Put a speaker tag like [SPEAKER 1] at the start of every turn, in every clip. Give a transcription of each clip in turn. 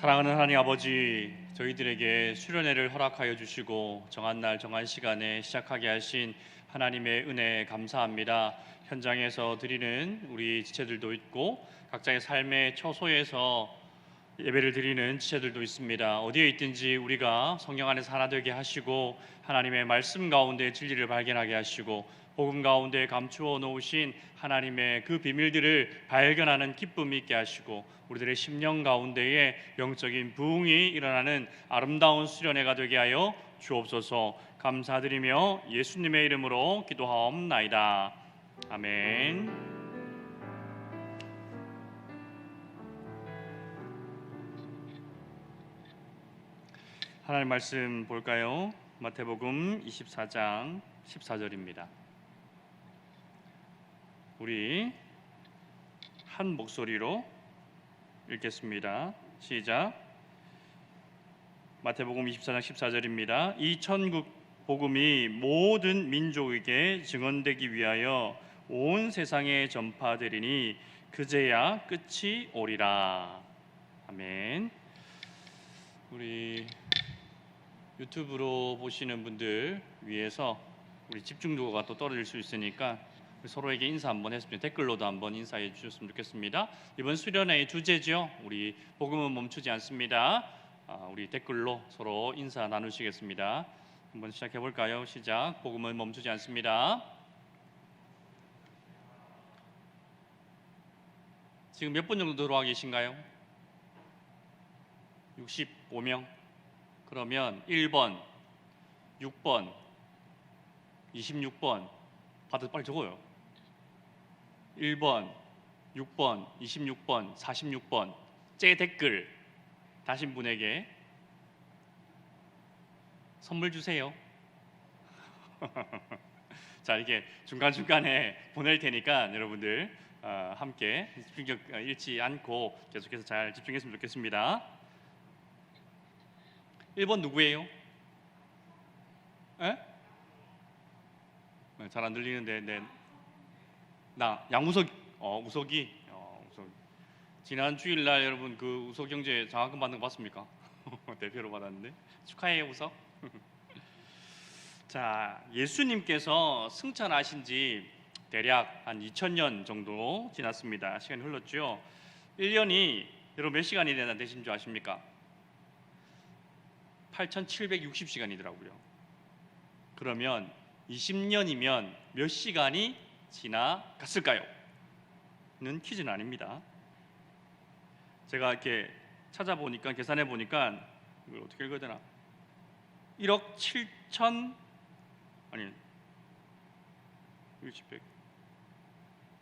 [SPEAKER 1] 사랑하는 하나님 아버지, 저희들에게 수련회를 허락하여 주시고 정한 날 정한 시간에 시작하게 하신 하나님의 은혜 감사합니다. 현장에서 드리는 우리 지체들도 있고 각자의 삶의 처소에서 예배를 드리는 지체들도 있습니다. 어디에 있든지 우리가 성령 안에서 하나 되게 하시고 하나님의 말씀 가운데 진리를 발견하게 하시고 복음 가운데 감추어 놓으신 하나님의 그 비밀들을 발견하는 기쁨이 있게 하시고 우리들의 심령 가운데에 영적인 부흥이 일어나는 아름다운 수련회가 되게 하여 주옵소서. 감사드리며 예수님의 이름으로 기도하옵나이다. 아멘. 하나님 말씀 볼까요? 마태복음 24장 14절입니다. 우리 한 목소리로 읽겠습니다. 시작. 마태복음 24장 14절입니다. 이 천국 복음이 모든 민족에게 증언되기 위하여 온 세상에 전파되리니 그제야 끝이 오리라. 아멘. 우리 유튜브로 보시는 분들 위해서 우리 집중도가 또 떨어질 수 있으니까 서로에게 인사 한번 했으면 댓글로도 한번 인사해 주셨으면 좋겠습니다. 이번 수련회의 주제죠. 우리 복음은 멈추지 않습니다. 우리 댓글로 서로 인사 나누시겠습니다. 한번 시작해 볼까요? 시작. 복음은 멈추지 않습니다. 지금 몇 분 정도 들어와 계신가요? 65명. 그러면 1번, 6번, 26번 다들 빨리 적어요. 1번, 6번, 26번, 46번 제 댓글 다신 분에게 선물 주세요. 자, 이렇게 중간중간에 보낼 테니까 여러분들 함께 집중력 잃지 않고 계속해서 잘 집중했으면 좋겠습니다. 1번 누구예요? 에? 잘 안 들리는데, 네. 나 양우석, 우석이, 우석. 지난 주일날 여러분 그 우석 경제 장학금 받는 거 봤습니까? 대표로 받았는데 축하해요, 우석. 자, 예수님께서 승천하신 지 대략 한 2000년 정도 지났습니다. 시간이 흘렀죠. 1년이 여러분 몇 시간이 되신 줄 아십니까? 8760시간이더라고요. 그러면 20년이면 몇 시간이 지나갔을까요? 는 퀴즈는 아닙니다. 제가 이렇게 찾아보니까 계산해 보니까 이걸 어떻게 읽어야 되나? 1억 7천 아니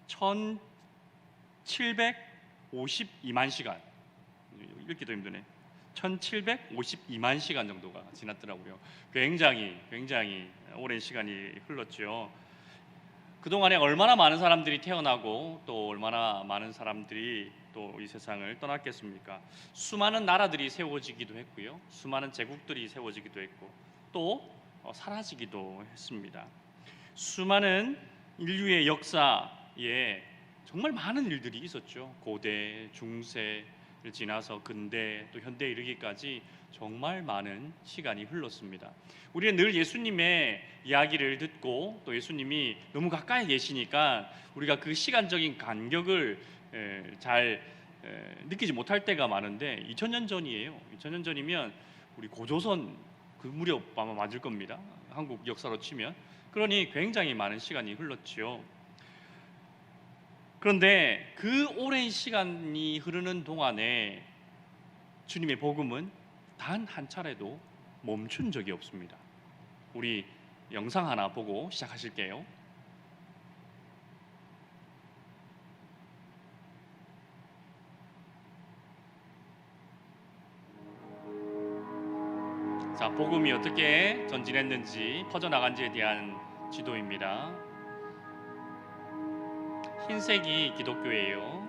[SPEAKER 1] 1752만 시간. 읽기도 힘드네. 1752만 시간 정도가 지났더라고요. 굉장히 오랜 시간이 흘렀죠. 그동안에 얼마나 많은 사람들이 태어나고 또 얼마나 많은 사람들이 또 이 세상을 떠났겠습니까? 수많은 나라들이 세워지기도 했고요. 수많은 제국들이 세워지기도 했고 또 사라지기도 했습니다. 수많은 인류의 역사에 정말 많은 일들이 있었죠. 고대, 중세 를 지나서 근대 또 현대에 이르기까지 정말 많은 시간이 흘렀습니다. 우리는 늘 예수님의 이야기를 듣고 또 예수님이 너무 가까이 계시니까 우리가 그 시간적인 간격을 잘 느끼지 못할 때가 많은데 2000년 전이에요. 2000년 전이면 우리 고조선 그 무렵 아마 맞을 겁니다. 한국 역사로 치면. 그러니 굉장히 많은 시간이 흘렀지요. 그런데 그 오랜 시간이 흐르는 동안에 주님의 복음은 단 한 차례도 멈춘 적이 없습니다. 우리 영상 하나 보고 시작하실게요. 자, 복음이 어떻게 전진했는지 퍼져나간지에 대한 지도입니다. 흰색이 기독교예요.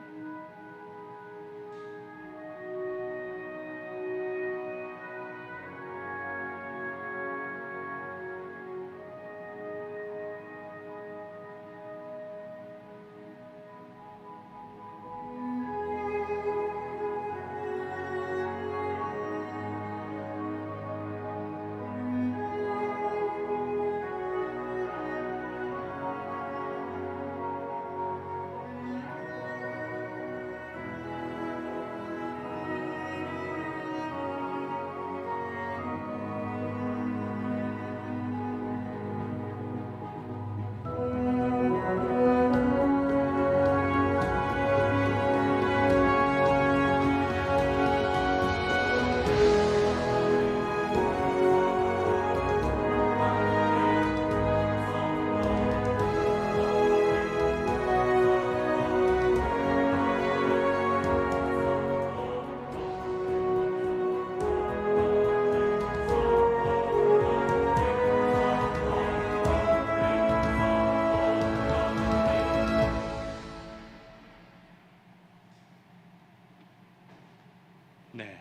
[SPEAKER 1] 네.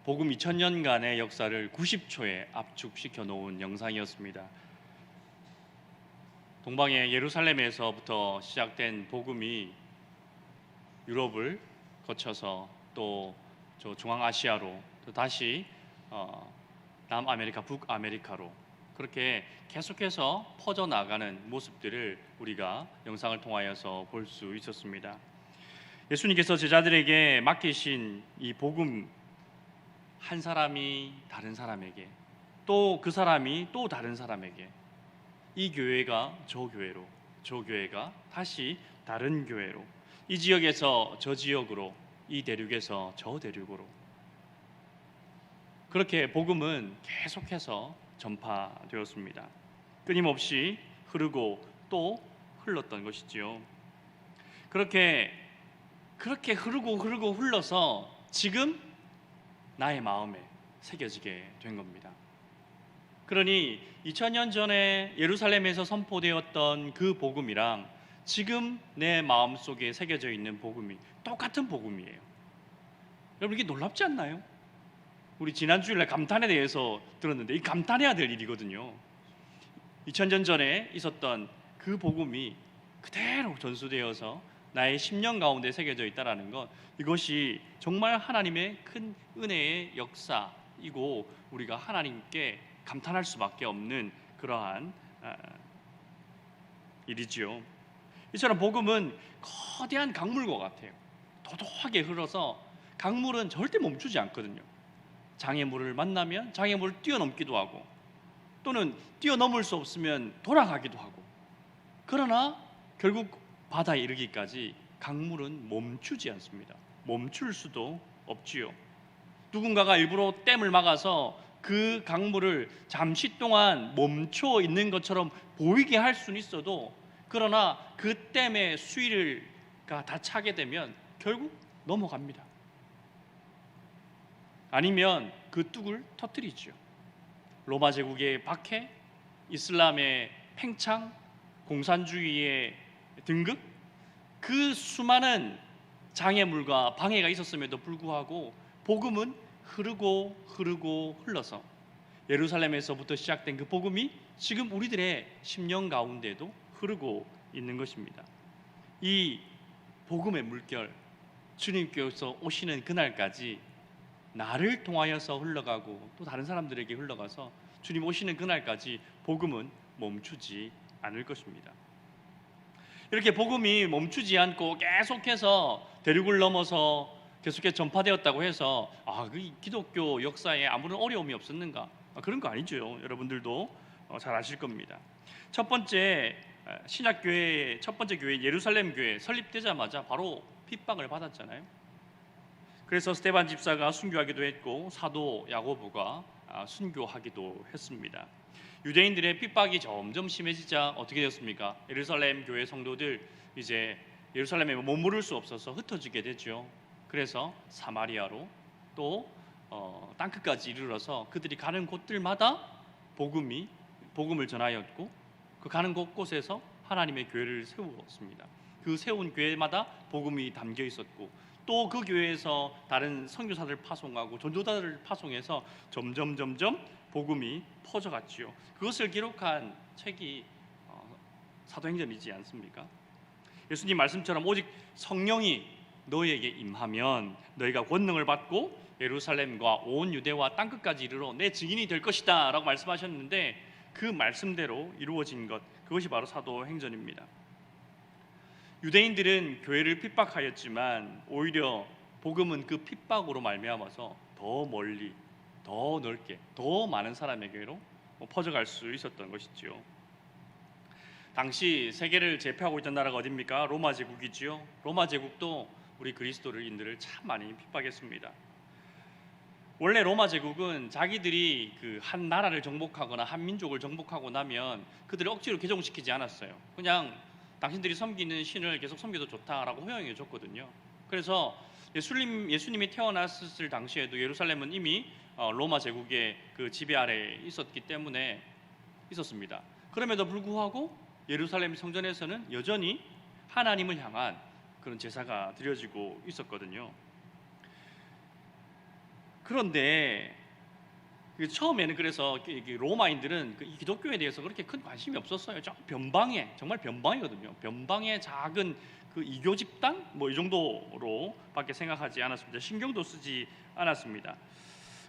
[SPEAKER 1] 복음 2000년간의 역사를 90초에 압축시켜 놓은 영상이었습니다. 동방의 예루살렘에서부터 시작된 복음이 유럽을 거쳐서 또 저 중앙아시아로 또 다시 남아메리카, 북아메리카로 그렇게 계속해서 퍼져나가는 모습들을 우리가 영상을 통하여서 볼 수 있었습니다. 예수님께서 제자들에게 맡기신 이 복음, 한 사람이 다른 사람에게, 또 그 사람이 또 다른 사람에게, 이 교회가 저 교회로, 저 교회가 다시 다른 교회로, 이 지역에서 저 지역으로, 이 대륙에서 저 대륙으로, 그렇게 복음은 계속해서 전파되었습니다. 끊임없이 흐르고 또 흘렀던 것이지요. 그렇게 흐르고 흘러서 지금 나의 마음에 새겨지게 된 겁니다. 그러니 2000년 전에 예루살렘에서 선포되었던 그 복음이랑 지금 내 마음속에 새겨져 있는 복음이 똑같은 복음이에요. 여러분, 이게 놀랍지 않나요? 우리 지난 주일날 감탄에 대해서 들었는데 이 감탄해야 될 일이거든요. 2000년 전에 있었던 그 복음이 그대로 전수되어서 나의 심령 가운데 새겨져 있다는 것, 이것이 정말 하나님의 큰 은혜의 역사이고 우리가 하나님께 감탄할 수밖에 없는 그러한 일이지요. 이처럼 복음은 거대한 강물과 같아요. 도도하게 흘러서 강물은 절대 멈추지 않거든요. 장애물을 만나면 장애물을 뛰어넘기도 하고 또는 뛰어넘을 수 없으면 돌아가기도 하고, 그러나 결국 바다에 이르기까지 강물은 멈추지 않습니다. 멈출 수도 없지요. 누군가가 일부러 댐을 막아서 그 강물을 잠시 동안 멈춰 있는 것처럼 보이게 할 수는 있어도, 그러나 그 댐의 수위가 다 차게 되면 결국 넘어갑니다. 아니면 그 뚝을 터뜨리죠. 로마 제국의 박해, 이슬람의 팽창, 공산주의의 등극, 그 수많은 장애물과 방해가 있었음에도 불구하고 복음은 흐르고 흘러서 예루살렘에서부터 시작된 그 복음이 지금 우리들의 심령 가운데도 흐르고 있는 것입니다. 이 복음의 물결, 주님께서 오시는 그날까지 나를 통하여서 흘러가고 또 다른 사람들에게 흘러가서 주님 오시는 그날까지 복음은 멈추지 않을 것입니다. 이렇게 복음이 멈추지 않고 계속해서 대륙을 넘어서 계속해서 전파되었다고 해서 그 기독교 역사에 아무런 어려움이 없었는가? 그런 거 아니죠. 여러분들도 잘 아실 겁니다. 첫 번째 신약교회의 첫 번째 교회 예루살렘 교회 설립되자마자 바로 핍박을 받았잖아요. 그래서 스데반 집사가 순교하기도 했고 사도 야고보가 순교하기도 했습니다. 유대인들의 핍박이 점점 심해지자 어떻게 되었습니까? 예루살렘 교회 성도들 이제 예루살렘에 머무를 수 없어서 흩어지게 되죠. 그래서 사마리아로 또 땅끝까지 이르러서 그들이 가는 곳들마다 복음을 전하였고, 그 가는 곳곳에서 하나님의 교회를 세웠습니다. 그 세운 교회마다 복음이 담겨 있었고, 또 그 교회에서 다른 선교사들 파송하고 전도자들을 파송해서 점점 복음이 퍼져갔지요. 그것을 기록한 책이 사도행전이지 않습니까? 예수님 말씀처럼 오직 성령이 너희에게 임하면 너희가 권능을 받고 예루살렘과 온 유대와 땅끝까지 이르러 내 증인이 될 것이다 라고 말씀하셨는데, 그 말씀대로 이루어진 것, 그것이 바로 사도행전입니다. 유대인들은 교회를 핍박하였지만 오히려 복음은 그 핍박으로 말미암아서 더 멀리, 더 넓게, 더 많은 사람에게로 퍼져갈 수 있었던 것이지요. 당시 세계를 제패하고 있던 나라가 어디입니까? 로마 제국이지요. 로마 제국도 우리 그리스도인들을 참 많이 핍박했습니다. 원래 로마 제국은 자기들이 그 한 나라를 정복하거나 한 민족을 정복하고 나면 그들을 억지로 개종시키지 않았어요. 그냥 당신들이 섬기는 신을 계속 섬겨도 좋다라고 허용해 줬거든요. 그래서 예수님이 태어났을 당시에도 예루살렘은 이미 로마 제국의 그 지배 아래에 있었기 때문에 있었습니다. 그럼에도 불구하고 예루살렘 성전에서는 여전히 하나님을 향한 그런 제사가 드려지고 있었거든요. 그런데 처음에는 그래서 로마인들은 이 기독교에 대해서 그렇게 큰 관심이 없었어요. 좀 변방에, 정말 변방이거든요. 변방의 작은 그 이교 집단 뭐 이 정도로밖에 생각하지 않았습니다. 신경도 쓰지 않았습니다.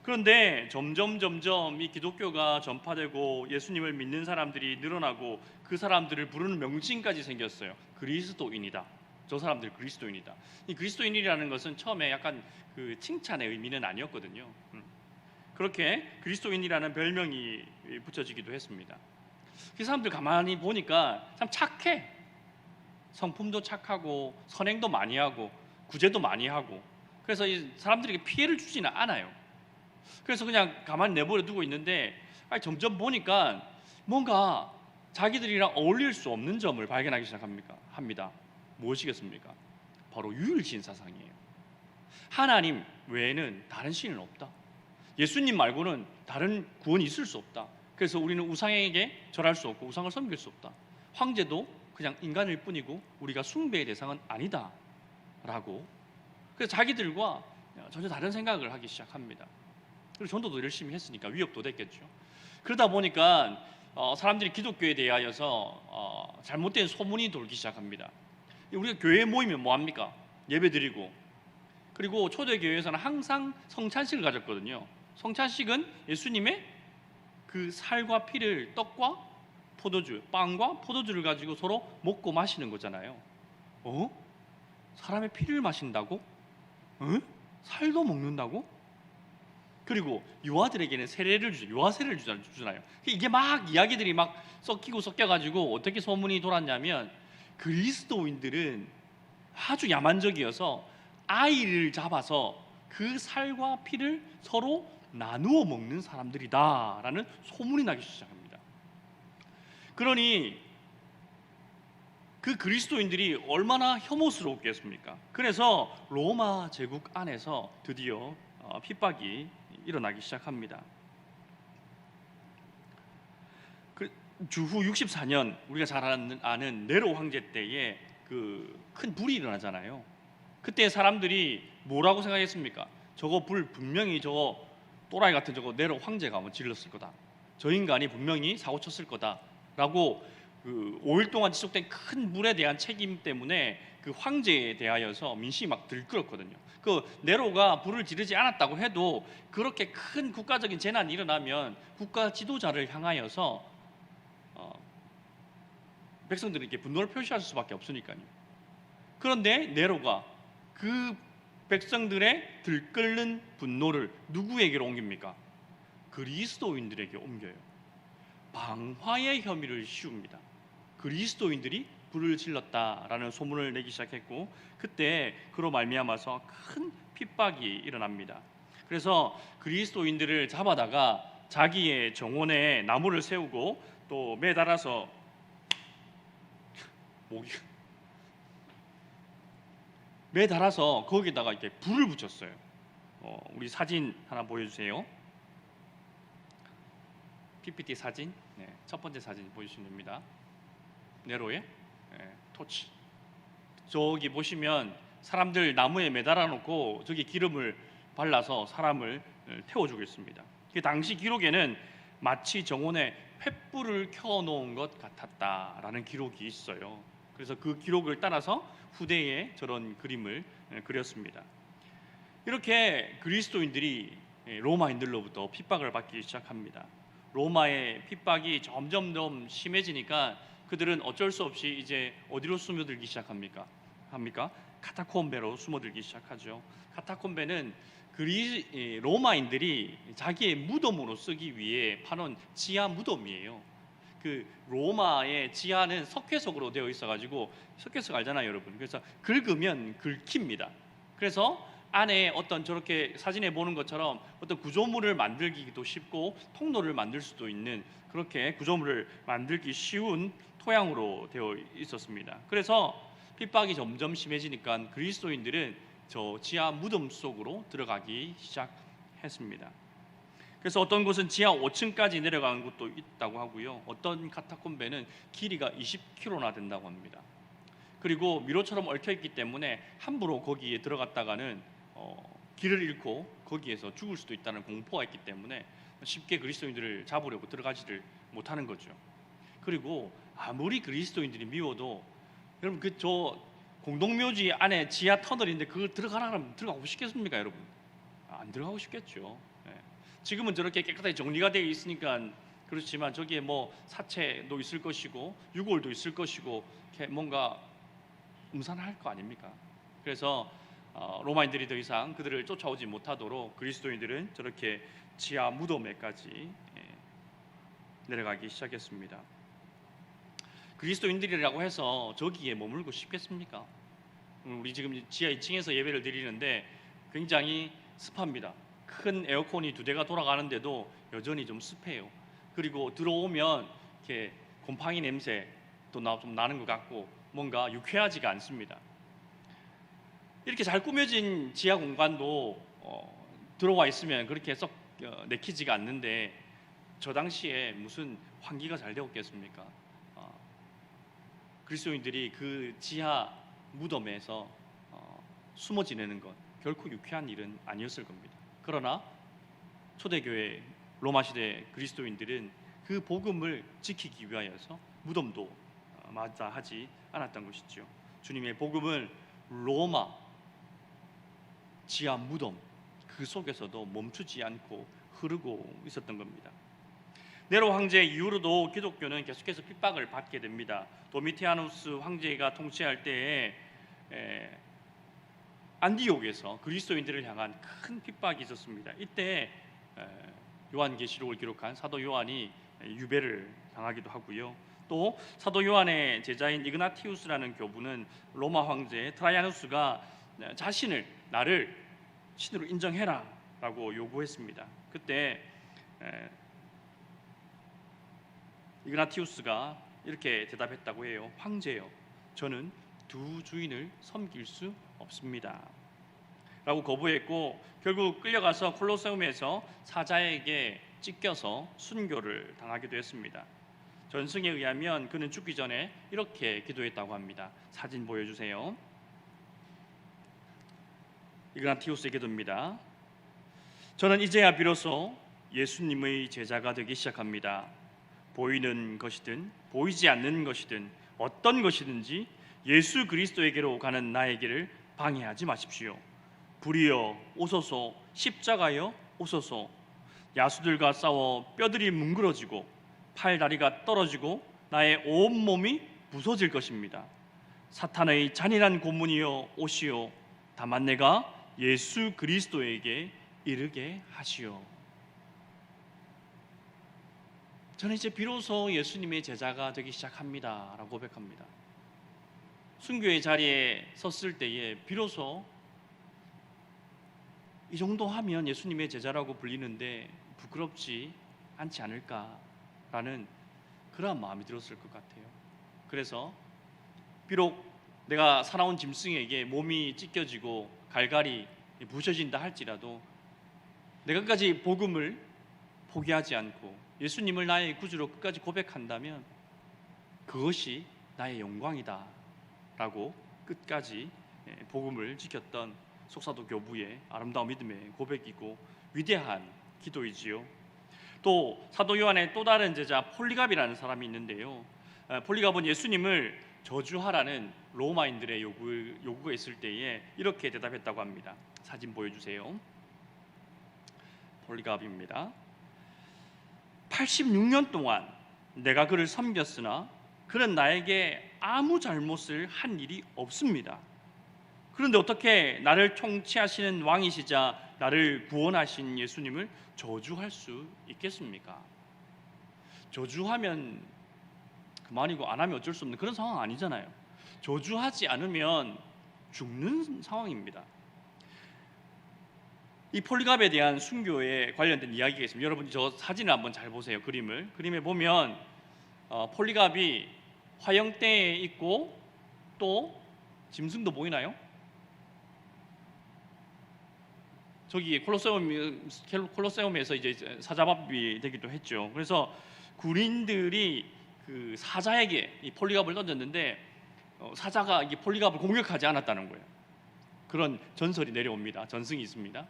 [SPEAKER 1] 그런데 점점 이 기독교가 전파되고 예수님을 믿는 사람들이 늘어나고 그 사람들을 부르는 명칭까지 생겼어요. 그리스도인이다. 저 사람들 그리스도인이다. 이 그리스도인이라는 것은 처음에 약간 그 칭찬의 의미는 아니었거든요. 그렇게 그리스도인이라는 별명이 붙여지기도 했습니다. 그 사람들 가만히 보니까 참 착해. 성품도 착하고 선행도 많이 하고 구제도 많이 하고, 그래서 이 사람들에게 피해를 주지는 않아요. 그래서 그냥 가만히 내버려 두고 있는데 점점 보니까 뭔가 자기들이랑 어울릴 수 없는 점을 발견하기 시작합니다. 무엇이겠습니까? 바로 유일신 사상이에요. 하나님 외에는 다른 신은 없다. 예수님 말고는 다른 구원이 있을 수 없다. 그래서 우리는 우상에게 절할 수 없고 우상을 섬길 수 없다. 황제도 그냥 인간일 뿐이고 우리가 숭배의 대상은 아니다 라고, 그래서 자기들과 전혀 다른 생각을 하기 시작합니다. 그리고 전도도 열심히 했으니까 위협도 됐겠죠. 그러다 보니까 사람들이 기독교에 대하여서 잘못된 소문이 돌기 시작합니다. 우리가 교회에 모이면 뭐합니까? 예배드리고, 그리고 초대교회에서는 항상 성찬식을 가졌거든요. 성찬식은 예수님의 그 살과 피를, 떡과 포도주, 빵과 포도주를 가지고 서로 먹고 마시는 거잖아요. 사람의 피를 마신다고? 살도 먹는다고? 그리고 유아들에게는 세례를 유아세례를 주잖아요. 이게 막 이야기들이 막 섞여가지고 어떻게 소문이 돌았냐면, 그리스도인들은 아주 야만적이어서 아이를 잡아서 그 살과 피를 서로 나누어 먹는 사람들이다라는 소문이 나기 시작합니다. 그러니 그 그리스도인들이 얼마나 혐오스러웠겠습니까? 그래서 로마 제국 안에서 드디어 핍박이 일어나기 시작합니다. 주후 64년 우리가 잘 아는 네로 황제 때에 그 큰 불이 일어나잖아요. 그때 사람들이 뭐라고 생각했습니까? 저거 불 분명히 저거 또라이 같은 저거 네로 황제가 뭐 질렀을 거다. 저 인간이 분명히 사고 쳤을 거다라고, 그 5일 동안 지속된 큰 불에 대한 책임 때문에 그 황제에 대하여서 민심이 막 들끓었거든요. 그 네로가 불을 지르지 않았다고 해도 그렇게 큰 국가적인 재난이 일어나면 국가 지도자를 향하여서 백성들에게 분노를 표시할 수밖에 없으니까요. 그런데 네로가 그 백성들의 들끓는 분노를 누구에게로 옮깁니까? 그리스도인들에게 옮겨요. 방화의 혐의를 씌웁니다. 그리스도인들이 불을 질렀다라는 소문을 내기 시작했고, 그때 그로 말미암아서 큰 핍박이 일어납니다. 그래서 그리스도인들을 잡아다가 자기의 정원에 나무를 세우고 또 매달아서 매달아서 거기다가 이렇게 불을 붙였어요. 우리 사진 하나 보여주세요. PPT 사진, 첫 번째 사진 보여주시면 됩니다. 네로의 토치. 저기 보시면 사람들 나무에 매달아 놓고 저기 기름을 발라서 사람을 태워주고 있습니다. 그 당시 기록에는 마치 정원에 횃불을 켜놓은 것 같았다라는 기록이 있어요. 그래서 그 기록을 따라서 후대에 저런 그림을 그렸습니다. 이렇게 그리스도인들이 로마인들로부터 핍박을 받기 시작합니다. 로마의 핍박이 점점 더 심해지니까 그들은 어쩔 수 없이 이제 어디로 숨어들기 시작합니까? 카타콤베로 숨어들기 시작하죠. 카타콤베는 로마인들이 자기의 무덤으로 쓰기 위해 파놓은 지하 무덤이에요. 그 로마의 지하는 석회석으로 되어 있어가지고, 석회석 알잖아요, 여러분. 그래서 긁으면 긁힙니다. 그래서 안에 어떤 저렇게 사진에 보는 것처럼 어떤 구조물을 만들기도 쉽고 통로를 만들 수도 있는, 그렇게 구조물을 만들기 쉬운 토양으로 되어 있었습니다. 그래서 핍박이 점점 심해지니까 그리스도인들은 저 지하 무덤 속으로 들어가기 시작했습니다. 그래서 어떤 곳은 지하 5층까지 내려가는 곳도 있다고 하고요. 어떤 카타콤베는 길이가 20km나 된다고 합니다. 그리고 미로처럼 얽혀있기 때문에 함부로 거기에 들어갔다가는 길을 잃고 거기에서 죽을 수도 있다는 공포가 있기 때문에 쉽게 그리스도인들을 잡으려고 들어가지를 못하는 거죠. 그리고 아무리 그리스도인들이 미워도 여러분 저 공동묘지 안에 지하 터널인데 그걸 들어가라 그러면 들어가고 싶겠습니까, 여러분? 안 들어가고 싶겠죠. 예. 지금은 저렇게 깨끗하게 정리가 되어 있으니까 그렇지만 저기에 뭐 사체도 있을 것이고 유골도 있을 것이고 뭔가 음산할 거 아닙니까? 그래서 로마인들이 더 이상 그들을 쫓아오지 못하도록 그리스도인들은 저렇게 지하 무덤에까지 내려가기 시작했습니다. 그리스도인들이라고 해서 저기에 머물고 싶겠습니까? 우리 지금 지하 2층에서 예배를 드리는데 굉장히 습합니다. 큰 에어컨이 2대가 돌아가는데도 여전히 좀 습해요. 그리고 들어오면 이렇게 곰팡이 냄새도 좀 나는 것 같고 뭔가 유쾌하지가 않습니다. 이렇게 잘 꾸며진 지하 공간도 들어와 있으면 그렇게 썩 내키지가 않는데 저 당시에 무슨 환기가 잘 되었겠습니까? 그리스도인들이 그 지하 무덤에서 숨어 지내는 것 결코 유쾌한 일은 아니었을 겁니다. 그러나 초대교회 로마 시대 그리스도인들은 그 복음을 지키기 위하여서 무덤도 마다하지 않았던 것이죠. 주님의 복음을 로마 지하 무덤 그 속에서도 멈추지 않고 흐르고 있었던 겁니다. 네로 황제 이후로도 기독교는 계속해서 핍박을 받게 됩니다. 도미티아누스 황제가 통치할 때에 안디옥에서 그리스도인들을 향한 큰 핍박이 있었습니다. 이때 요한계시록을 기록한 사도 요한이 유배를 당하기도 하고요. 또 사도 요한의 제자인 이그나티우스라는 교부는 로마 황제 트라이아누스가 자신을 나를 신으로 인정해라 라고 요구했습니다. 그때 이그나티우스가 이렇게 대답했다고 해요. 황제여, 저는 두 주인을 섬길 수 없습니다 라고 거부했고 결국 끌려가서 콜로세움에서 사자에게 찢겨서 순교를 당하기도 했습니다. 전승에 의하면 그는 죽기 전에 이렇게 기도했다고 합니다. 사진 보여주세요. 이그나티우스의 기도입니다. 저는 이제야 비로소 예수님의 제자가 되기 시작합니다. 보이는 것이든 보이지 않는 것이든 어떤 것이든지 예수 그리스도에게로 가는 나의 길을 방해하지 마십시오. 불이여 오소서, 십자가여 오소서. 야수들과 싸워 뼈들이 뭉그러지고 팔다리가 떨어지고 나의 온몸이 부서질 것입니다. 사탄의 잔인한 고문이여 오시오. 다만 내가 예수 그리스도에게 이르게 하시오. 저는 이제 비로소 예수님의 제자가 되기 시작합니다 라고 고백합니다. 순교의 자리에 섰을 때에 비로소 이 정도 하면 예수님의 제자라고 불리는데 부끄럽지 않지 않을까라는 그러한 마음이 들었을 것 같아요. 그래서 비록 내가 살아온 짐승에게 몸이 찢겨지고 갈갈이 부셔진다 할지라도 내가 끝까지 복음을 포기하지 않고 예수님을 나의 구주로 끝까지 고백한다면 그것이 나의 영광이다 라고 끝까지 복음을 지켰던 속사도 교부의 아름다운 믿음의 고백이고 위대한 기도이지요. 또 사도 요한의 또 다른 제자 폴리갑이라는 사람이 있는데요. 폴리갑은 예수님을 저주하라는 로마인들의 요구가 있을 때에 이렇게 대답했다고 합니다. 사진 보여주세요. 폴리갑입니다. 86년 동안 내가 그를 섬겼으나 그는 나에게 아무 잘못을 한 일이 없습니다. 그런데 어떻게 나를 통치하시는 왕이시자 나를 구원하신 예수님을 저주할 수 있겠습니까? 저주하면 그만이고 안 하면 어쩔 수 없는 그런 상황 아니잖아요. 저주하지 않으면 죽는 상황입니다. 이 폴리갑에 대한 순교에 관련된 이야기가 있습니다. 여러분 저 사진을 한번 잘 보세요. 그림에 보면 폴리갑이 화형대에 있고 또 짐승도 보이나요? 저기 콜로세움에서 이제 사자밥이 되기도 했죠. 그래서 군인들이 그 사자에게 이 폴리갑을 던졌는데 사자가 이 폴리갑을 공격하지 않았다는 거예요. 그런 전설이 내려옵니다. 전승이 있습니다.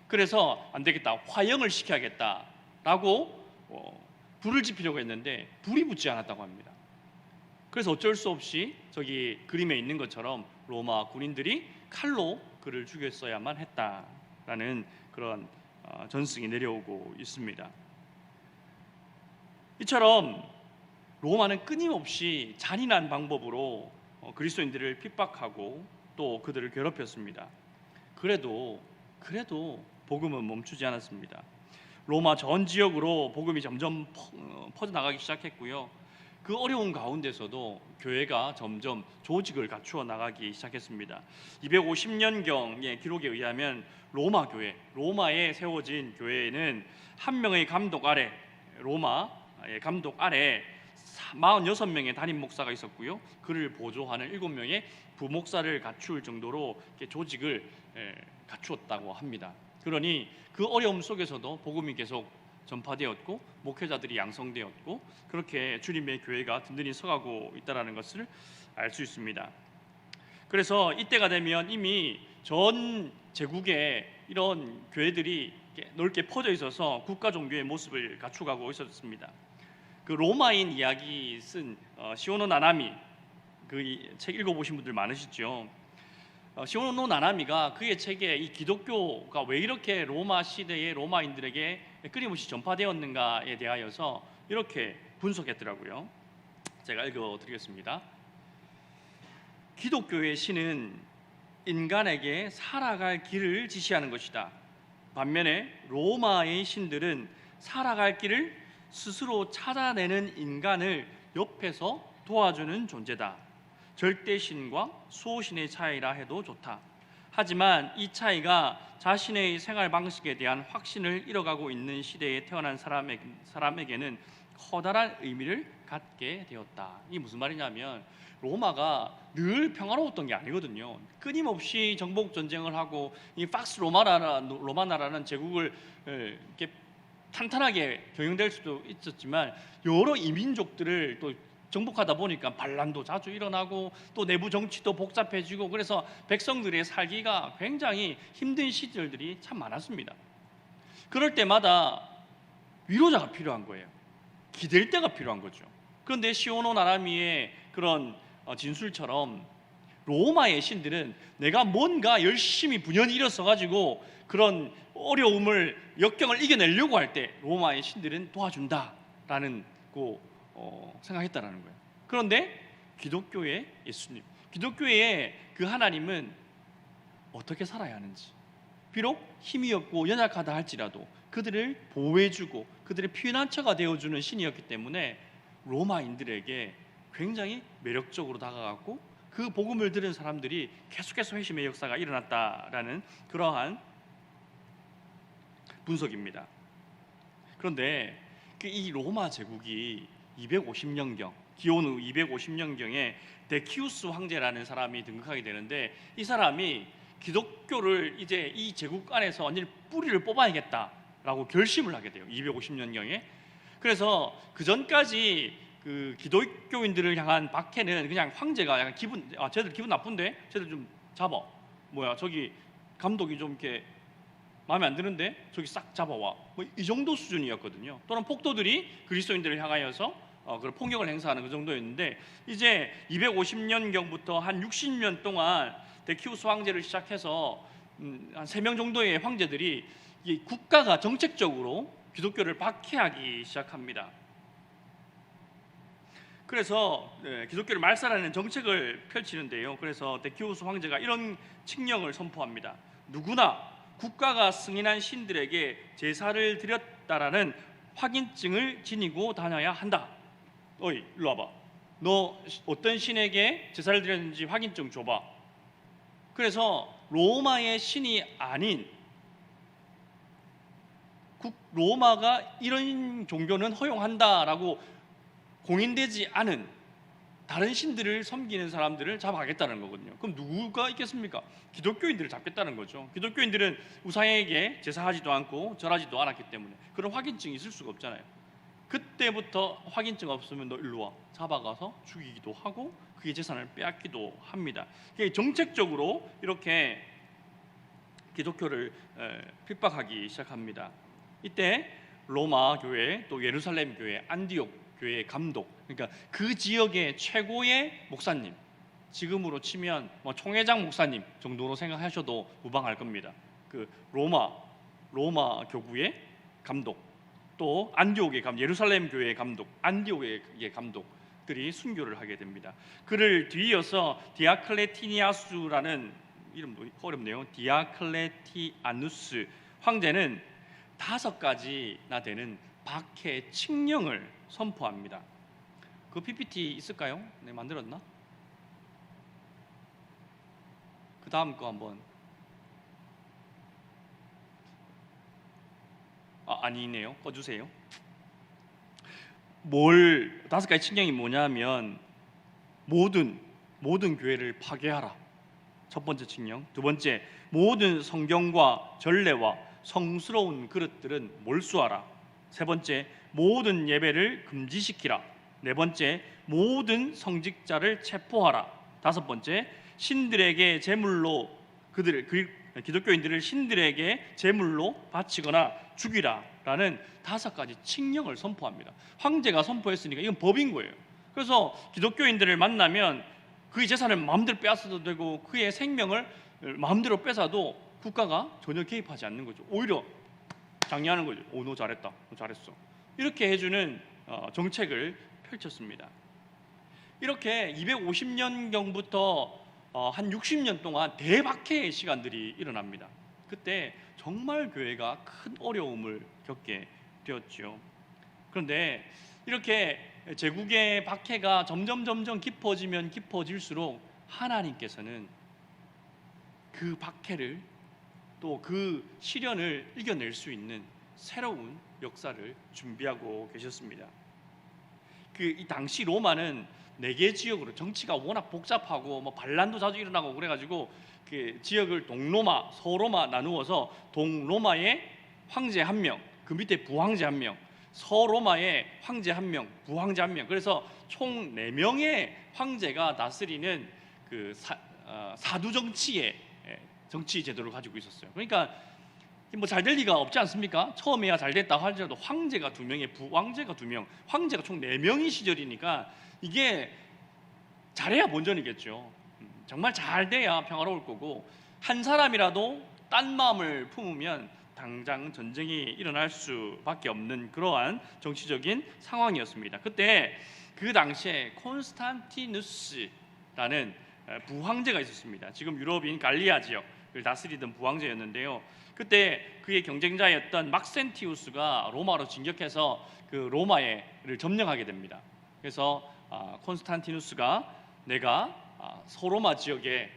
[SPEAKER 1] 그래서 안 되겠다, 화형을 시켜야겠다라고 불을 지피려고 했는데 불이 붙지 않았다고 합니다. 그래서 어쩔 수 없이 저기 그림에 있는 것처럼 로마 군인들이 칼로 그를 죽였어야만 했다라는 그런 전승이 내려오고 있습니다. 이처럼 로마는 끊임없이 잔인한 방법으로 그리스도인들을 핍박하고 또 그들을 괴롭혔습니다. 그래도 복음은 멈추지 않았습니다. 로마 전 지역으로 복음이 점점 퍼져나가기 시작했고요. 그 어려운 가운데서도 교회가 점점 조직을 갖추어 나가기 시작했습니다. 250년경의 기록에 의하면 로마 교회, 로마에 세워진 교회에는 한 명의 감독 아래, 로마의 감독 아래 46명의 담임 목사가 있었고요. 그를 보조하는 7명의 부목사를 갖출 정도로 조직을 갖추었다고 합니다. 그러니 그 어려움 속에서도 복음이 계속 전파되었고 목회자들이 양성되었고 그렇게 주님의 교회가 든든히 서가고 있다는 것을 알 수 있습니다. 그래서 이때가 되면 이미 전 제국에 이런 교회들이 넓게 퍼져 있어서 국가 종교의 모습을 갖추고 있었습니다. 그 로마인 이야기 쓴 시오노 나나미, 그 책 읽어보신 분들 많으시죠? 시오노 나나미가 그의 책에 이 기독교가 왜 이렇게 로마 시대의 로마인들에게 끊임없이 전파되었는가에 대하여서 이렇게 분석했더라고요. 제가 읽어드리겠습니다. 기독교의 신은 인간에게 살아갈 길을 지시하는 것이다. 반면에 로마의 신들은 살아갈 길을 스스로 찾아내는 인간을 옆에서 도와주는 존재다. 절대신과 수호신의 차이라 해도 좋다. 하지만 이 차이가 자신의 생활 방식에 대한 확신을 잃어가고 있는 시대에 태어난 사람에게는 커다란 의미를 갖게 되었다. 이게 무슨 말이냐면 로마가 늘 평화로웠던 게 아니거든요. 끊임없이 정복 전쟁을 하고 이 팍스 로마 나라는 제국을 이렇게 탄탄하게 경영될 수도 있었지만 여러 이민족들을 또 정복하다 보니까 반란도 자주 일어나고 또 내부 정치도 복잡해지고 그래서 백성들의 살기가 굉장히 힘든 시절들이 참 많았습니다. 그럴 때마다 위로자가 필요한 거예요. 기댈 때가 필요한 거죠. 그런데 시오노 나나미의 그런 진술처럼 로마의 신들은 내가 뭔가 열심히 분연히 일어서 가지고 그런 어려움을 역경을 이겨내려고 할 때 로마의 신들은 도와준다라는 생각했다라는 거예요. 그런데 기독교의 예수님, 기독교의 그 하나님은 어떻게 살아야 하는지, 비록 힘이 없고 연약하다 할지라도 그들을 보호해주고 그들의 피난처가 되어주는 신이었기 때문에 로마인들에게 굉장히 매력적으로 다가갔고 그 복음을 들은 사람들이 계속해서 회심의 역사가 일어났다라는 그러한 분석입니다. 그런데 이 로마 제국이 250년경, 기원 후 250년경에 데키우스 황제라는 사람이 등극하게 되는데 이 사람이 기독교를 이제 이 제국 안에서 완전히 뿌리를 뽑아야겠다라고 결심을 하게 돼요. 250년경에. 그래서 그 전까지 그 기독교인들을 향한 박해는 그냥 황제가 약간 쟤들 기분 나쁜데 쟤들 좀 잡아. 저기 감독이 좀 이렇게 마음에 안 드는데 저기 싹 잡아와. 이 정도 수준이었거든요. 또는 폭도들이 그리스도인들을 향하여서 그런 폭력을 행사하는 그 정도였는데 이제 250년경부터 한 60년 동안 데키우스 황제를 시작해서 한 3명 정도의 황제들이 이 국가가 정책적으로 기독교를 박해하기 시작합니다. 그래서 기독교를 말살하는 정책을 펼치는데요. 그래서 데키우스 황제가 이런 칙령을 선포합니다. 누구나 국가가 승인한 신들에게 제사를 드렸다라는 확인증을 지니고 다녀야 한다. 어이, 일로 와봐. 너 어떤 신에게 제사를 드렸는지 확인증 줘봐. 그래서 로마의 신이 아닌 로마가 이런 종교는 허용한다라고 공인되지 않은 다른 신들을 섬기는 사람들을 잡아가겠다는 거거든요. 그럼 누가 있겠습니까? 기독교인들을 잡겠다는 거죠. 기독교인들은 우상에게 제사하지도 않고 절하지도 않았기 때문에 그런 확인증이 있을 수가 없잖아요. 그때부터 확인증 없으면 너 일로 와. 잡아가서 죽이기도 하고 그의 재산을 빼앗기도 합니다. 정책적으로 이렇게 기독교를 핍박하기 시작합니다. 이때 로마 교회, 또 예루살렘 교회, 안디옥 교회의 감독, 그러니까 그 지역의 최고의 목사님, 지금으로 치면 뭐 총회장 목사님 정도로 생각하셔도 무방할 겁니다. 그 로마 교구의 감독, 또 안디옥의 감독, 예루살렘 교회의 감독, 안디옥의 감독들이 순교를 하게 됩니다. 그를 뒤이어서 디아클레티니아스라는 이름도 어렵네요. 디아클레티아누스 황제는 5가지나 되는 박해 칙령을 선포합니다. 그 PPT 있을까요? 네, 만들었나? 그 다음 거 한번. 아니네요. 꺼주세요. 5가지 칙령이 뭐냐면 모든 교회를 파괴하라. 첫 번째 칙령. 두 번째, 모든 성경과 전례와 성스러운 그릇들은 몰수하라. 세 번째, 모든 예배를 금지시키라. 네 번째, 모든 성직자를 체포하라. 다섯 번째, 신들에게 제물로 기독교인들을 신들에게 제물로 바치거나 죽이라라는 5가지 칙령을 선포합니다. 황제가 선포했으니까 이건 법인 거예요. 그래서 기독교인들을 만나면 그의 재산을 마음대로 빼앗아도 되고 그의 생명을 마음대로 뺏어도 국가가 전혀 개입하지 않는 거죠. 오히려 장려하는 거죠. 너 잘했다, 너 잘했어. 이렇게 해주는 정책을 펼쳤습니다. 이렇게 250년경부터 한 60년 동안 대박해의 시간들이 일어납니다. 그때 정말 교회가 큰 어려움을 겪게 되었죠. 그런데 이렇게 제국의 박해가 점점 깊어지면 깊어질수록 하나님께서는 그 박해를 또 그 시련을 이겨낼 수 있는 새로운 역사를 준비하고 계셨습니다. 이 당시 로마는 4개 지역으로, 정치가 워낙 복잡하고 뭐 반란도 자주 일어나고 그래가지고 그 지역을 동로마, 서로마 나누어서 동로마의 황제 1명, 그 밑에 부황제 1명, 서로마의 황제 1명, 부황제 1명, 그래서 총 4명의 황제가 다스리는 그 사두 정치의 정치 제도를 가지고 있었어요. 그러니까 뭐 잘 될 리가 없지 않습니까? 처음에야 잘 됐다 하더라도 황제가 2명에 부황제가 2명, 황제가 총 4명이 시절이니까 이게 잘해야 본전이겠죠. 정말 잘 돼야 평화로울 거고, 한 사람이라도 딴 마음을 품으면 당장 전쟁이 일어날 수밖에 없는 그러한 정치적인 상황이었습니다. 그때 그 당시에 콘스탄티누스라는 부황제가 있었습니다. 지금 유럽인 갈리아 지역을 다스리던 부황제였는데요. 그때 그의 경쟁자였던 막센티우스가 로마로 진격해서 그 로마를 점령하게 됩니다. 그래서 콘스탄티누스가 내가 서로마 지역의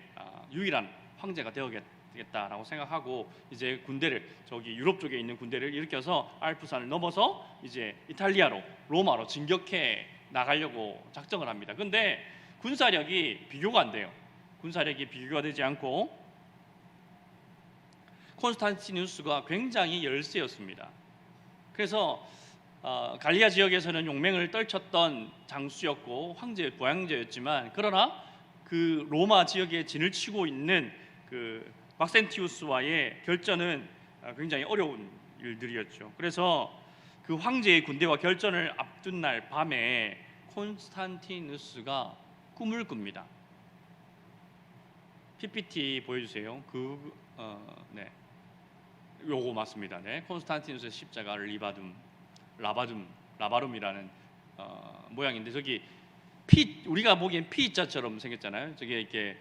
[SPEAKER 1] 유일한 황제가 되어야겠다라고 생각하고 이제 군대를, 저기 유럽 쪽에 있는 군대를 일으켜서 알프산을 넘어서 이제 이탈리아로, 로마로 진격해 나가려고 작정을 합니다. 근데 군사력이 비교가 안 돼요. 군사력이 비교가 되지 않고 콘스탄티누스가 굉장히 열세였습니다. 그래서 갈리아 지역에서는 용맹을 떨쳤던 장수였고 부황제였지만, 그러나 그 로마 지역에 진을 치고 있는 그 막센티우스와의 결전은 굉장히 어려운 일들이었죠. 그래서 그 황제의 군대와 결전을 앞둔 날 밤에 콘스탄티누스가 꿈을 꿉니다. PPT 보여주세요. 네, 요거 맞습니다. 네, 콘스탄티누스의 십자가를 라바룸이라는 모양인데, 저기 우리가 보기엔 P자처럼 생겼잖아요. 저게 이렇게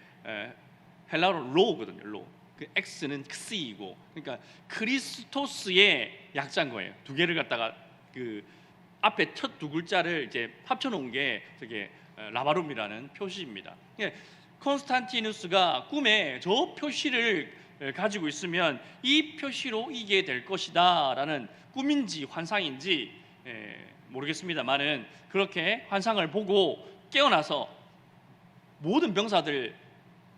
[SPEAKER 1] 헬라어로 로거든요. 로. 그 X는 크시이고, 그러니까 크리스토스의 약자인 거예요. 2개를 갖다가 그 앞에 첫 2글자를 이제 합쳐놓은 게 저게 라바룸이라는 표시입니다. 콘스탄티누스가 꿈에 저 표시를 가지고 있으면 이 표시로 이게 될 것이다라는 꿈인지 환상인지 모르겠습니다만은, 그렇게 환상을 보고 깨어나서 모든 병사들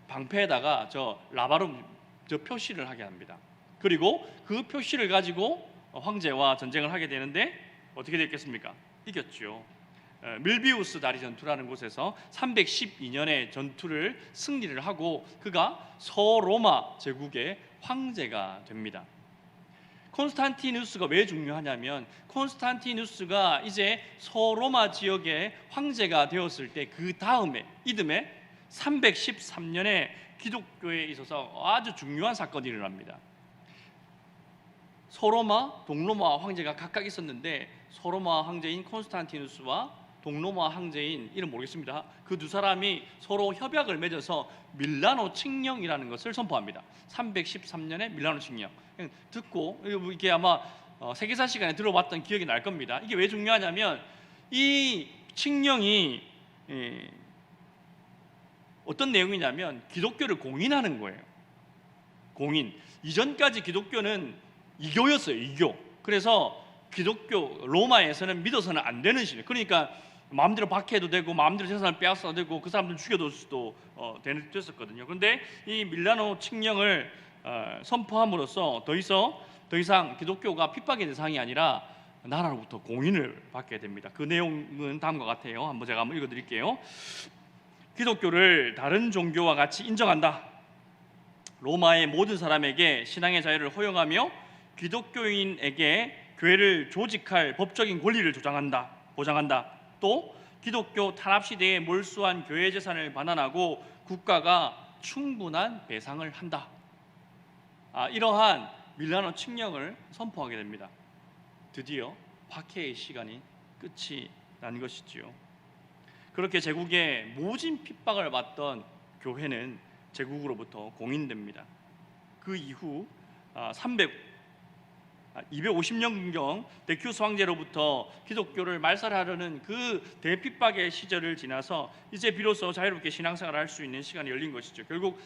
[SPEAKER 1] 방패에다가 저 라바룸 저 표시를 하게 합니다. 그리고 그 표시를 가지고 황제와 전쟁을 하게 되는데 어떻게 됐겠습니까? 이겼죠. 밀비우스 다리 전투라는 곳에서 312년의 전투를 승리를 하고 그가 서로마 제국의 황제가 됩니다. 콘스탄티누스가 왜 중요하냐면 콘스탄티누스가 이제 서로마 지역의 황제가 되었을 때 그 다음에 이듬해 313년에 기독교에 있어서 아주 중요한 사건이 일어납니다. 서로마, 동로마 황제가 각각 있었는데 서로마 황제인 콘스탄티누스와 동로마 황제인 이름 모르겠습니다. 그 두 사람이 서로 협약을 맺어서 밀라노 칙령이라는 것을 선포합니다. 313년에 밀라노 칙령. 듣고 이게 아마 세계사 시간에 들어봤던 기억이 날 겁니다. 이게 왜 중요하냐면 이 칙령이 어떤 내용이냐면 기독교를 공인하는 거예요. 공인. 이전까지 기독교는 이교였어요. 이교. 그래서 기독교 로마에서는 믿어서는 안 되는 신이에요. 그러니까 마음대로 박해도 되고 마음대로 재산을 빼앗아도 되고 그 사람들 죽여둘 수도 됐었거든요. 그런데 이 밀라노 칙령을 선포함으로써 더 이상 기독교가 핍박의 대상이 아니라 나라로부터 공인을 받게 됩니다. 그 내용은 다음과 같아요. 제가 한번 읽어드릴게요. 기독교를 다른 종교와 같이 인정한다. 로마의 모든 사람에게 신앙의 자유를 허용하며 기독교인에게 교회를 조직할 법적인 권리를 보장한다. 또 기독교 탄압 시대에 몰수한 교회 재산을 반환하고 국가가 충분한 배상을 한다. 이러한 밀라노 칙령을 선포하게 됩니다. 드디어 박해의 시간이 끝이 난 것이지요. 그렇게 제국의 모진 핍박을 받던 교회는 제국으로부터 공인됩니다. 그 이후 250년경 데큐스 황제로부터 기독교를 말살하려는 그 대핍박의 시절을 지나서 이제 비로소 자유롭게 신앙생활을 할 수 있는 시간이 열린 것이죠. 결국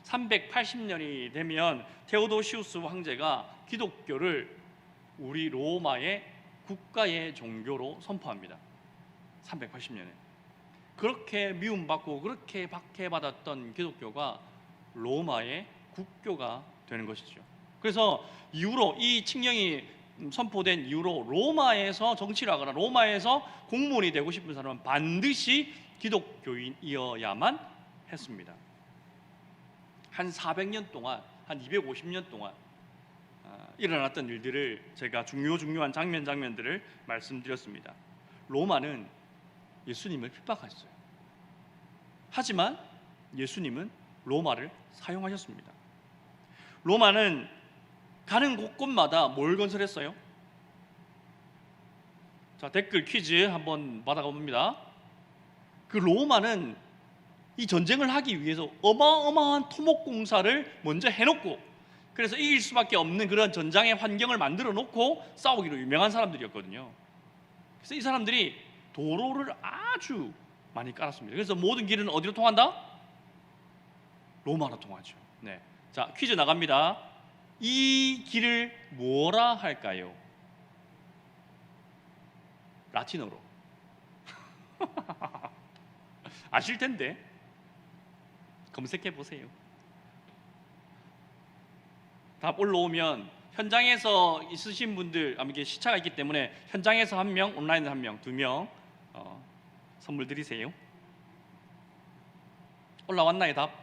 [SPEAKER 1] 380년이 되면 테오도시우스 황제가 기독교를 우리 로마의 국가의 종교로 선포합니다. 380년에 그렇게 미움받고 그렇게 박해받았던 기독교가 로마의 국교가 되는 것이죠. 그래서 이후로 이 칙령이 선포된 이후로 로마에서 정치를 하거나 로마에서 공무원이 되고 싶은 사람은 반드시 기독교인이어야만 했습니다. 한 400년 동안, 한 250년 동안 일어났던 일들을 제가 중요한 장면들을 말씀드렸습니다. 로마는 예수님을 핍박했어요. 하지만 예수님은 로마를 사용하셨습니다. 로마는 가는 곳곳마다 뭘 건설했어요? 자, 댓글 퀴즈 한번 받아가 봅니다. 그 로마는 이 전쟁을 하기 위해서 어마어마한 토목 공사를 먼저 해놓고 그래서 이길 수밖에 없는 그런 전장의 환경을 만들어 놓고 싸우기로 유명한 사람들이었거든요. 그래서 이 사람들이 도로를 아주 많이 깔았습니다. 그래서 모든 길은 어디로 통한다? 로마로 통하죠. 네. 자, 퀴즈 나갑니다. 이 길을 뭐라 할까요? 라틴어로. 아실 텐데 검색해 보세요. 답 올라오면 현장에서 있으신 분들, 이게 시차가 있기 때문에 현장에서 한 명, 온라인에서 한 명, 2명 선물 드리세요. 올라왔나요, 답?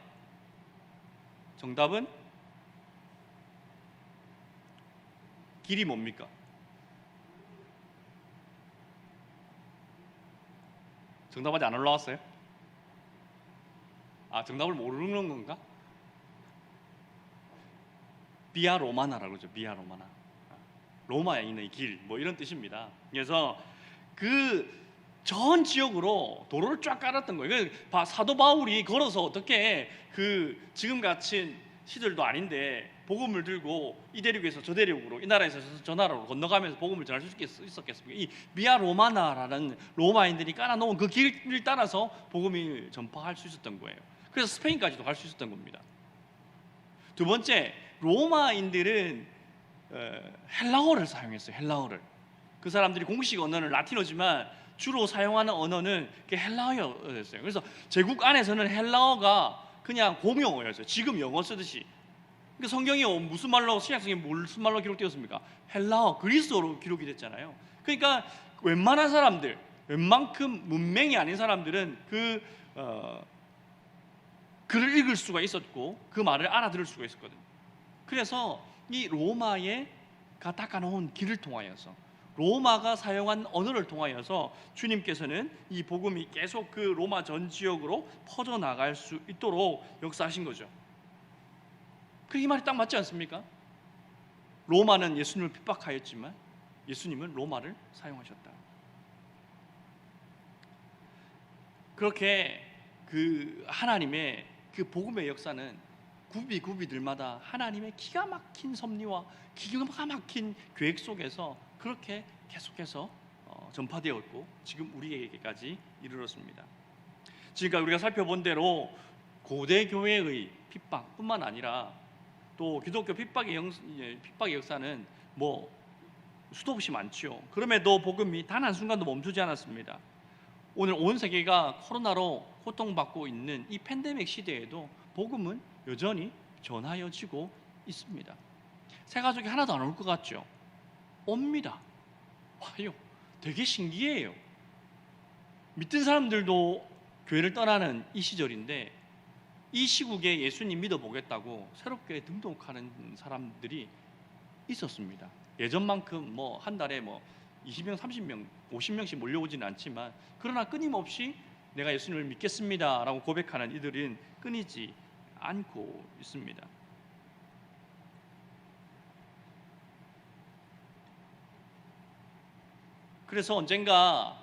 [SPEAKER 1] 정답은 길이 뭡니까? 정답 아직 안 올라왔어요? 정답을 모르는 건가? 비아 로마나라고 그러죠. 비아 로마나. 로마에 있는 길, 이런 뜻입니다. 그래서 그 전 지역으로 도로를 쫙 깔았던 거예요. 사도 바울이 걸어서 어떻게 지금 같은 시절도 아닌데 복음을 들고 이 대륙에서 저 대륙으로, 이 나라에서 저 나라로 건너가면서 복음을 전할 수 있었겠습니까? 이 비아 로마나라는 로마인들이 깔아놓은 그 길을 따라서 복음을 전파할 수 있었던 거예요. 그래서 스페인까지도 갈 수 있었던 겁니다. 두 번째, 로마인들은 헬라어를 사용했어요. 헬라어를. 그 사람들이 공식 언어는 라틴어지만 주로 사용하는 언어는 헬라어였어요. 그래서 제국 안에서는 헬라어가 그냥 공용어였어요. 지금 영어 쓰듯이. 그러니까 성경이 무슨 말로, 신약성경이 무슨 말로 기록되었습니까? 헬라어, 그리스어로 기록이 됐잖아요. 그러니까 웬만한 사람들, 웬만큼 문맹이 아닌 사람들은 글을 읽을 수가 있었고 그 말을 알아들을 수가 있었거든요. 그래서 이 로마에 닦아놓은 길을 통하여서, 로마가 사용한 언어를 통하여서 주님께서는 이 복음이 계속 그 로마 전 지역으로 퍼져나갈 수 있도록 역사하신 거죠. 이 말이 딱 맞지 않습니까? 로마는 예수님을 핍박하였지만 예수님은 로마를 사용하셨다. 그렇게 그 하나님의 그 복음의 역사는 구비들마다 하나님의 기가 막힌 섭리와 기가 막힌 계획 속에서 그렇게 계속해서 전파되었고 지금 우리에게까지 이르렀습니다. 지금까지 우리가 살펴본 대로 고대 교회의 핍박뿐만 아니라 또 기독교 핍박의 역사는 뭐 수도 없이 많죠. 그럼에도 복음이 단 한순간도 멈추지 않았습니다. 오늘 온 세계가 코로나로 고통받고 있는 이 팬데믹 시대에도 복음은 여전히 전하여지고 있습니다. 새 가족이 하나도 안 올 것 같죠? 옵니다. 와요. 되게 신기해요. 믿던 사람들도 교회를 떠나는 이 시절인데 이 시국에 예수님 믿어보겠다고 새롭게 등록하는 사람들이 있었습니다. 예전만큼 뭐 한 달에 뭐 20명, 30명, 50명씩 몰려오지는 않지만 그러나 끊임없이 내가 예수님을 믿겠습니다 라고 고백하는 이들은 끊이지 않고 있습니다. 그래서 언젠가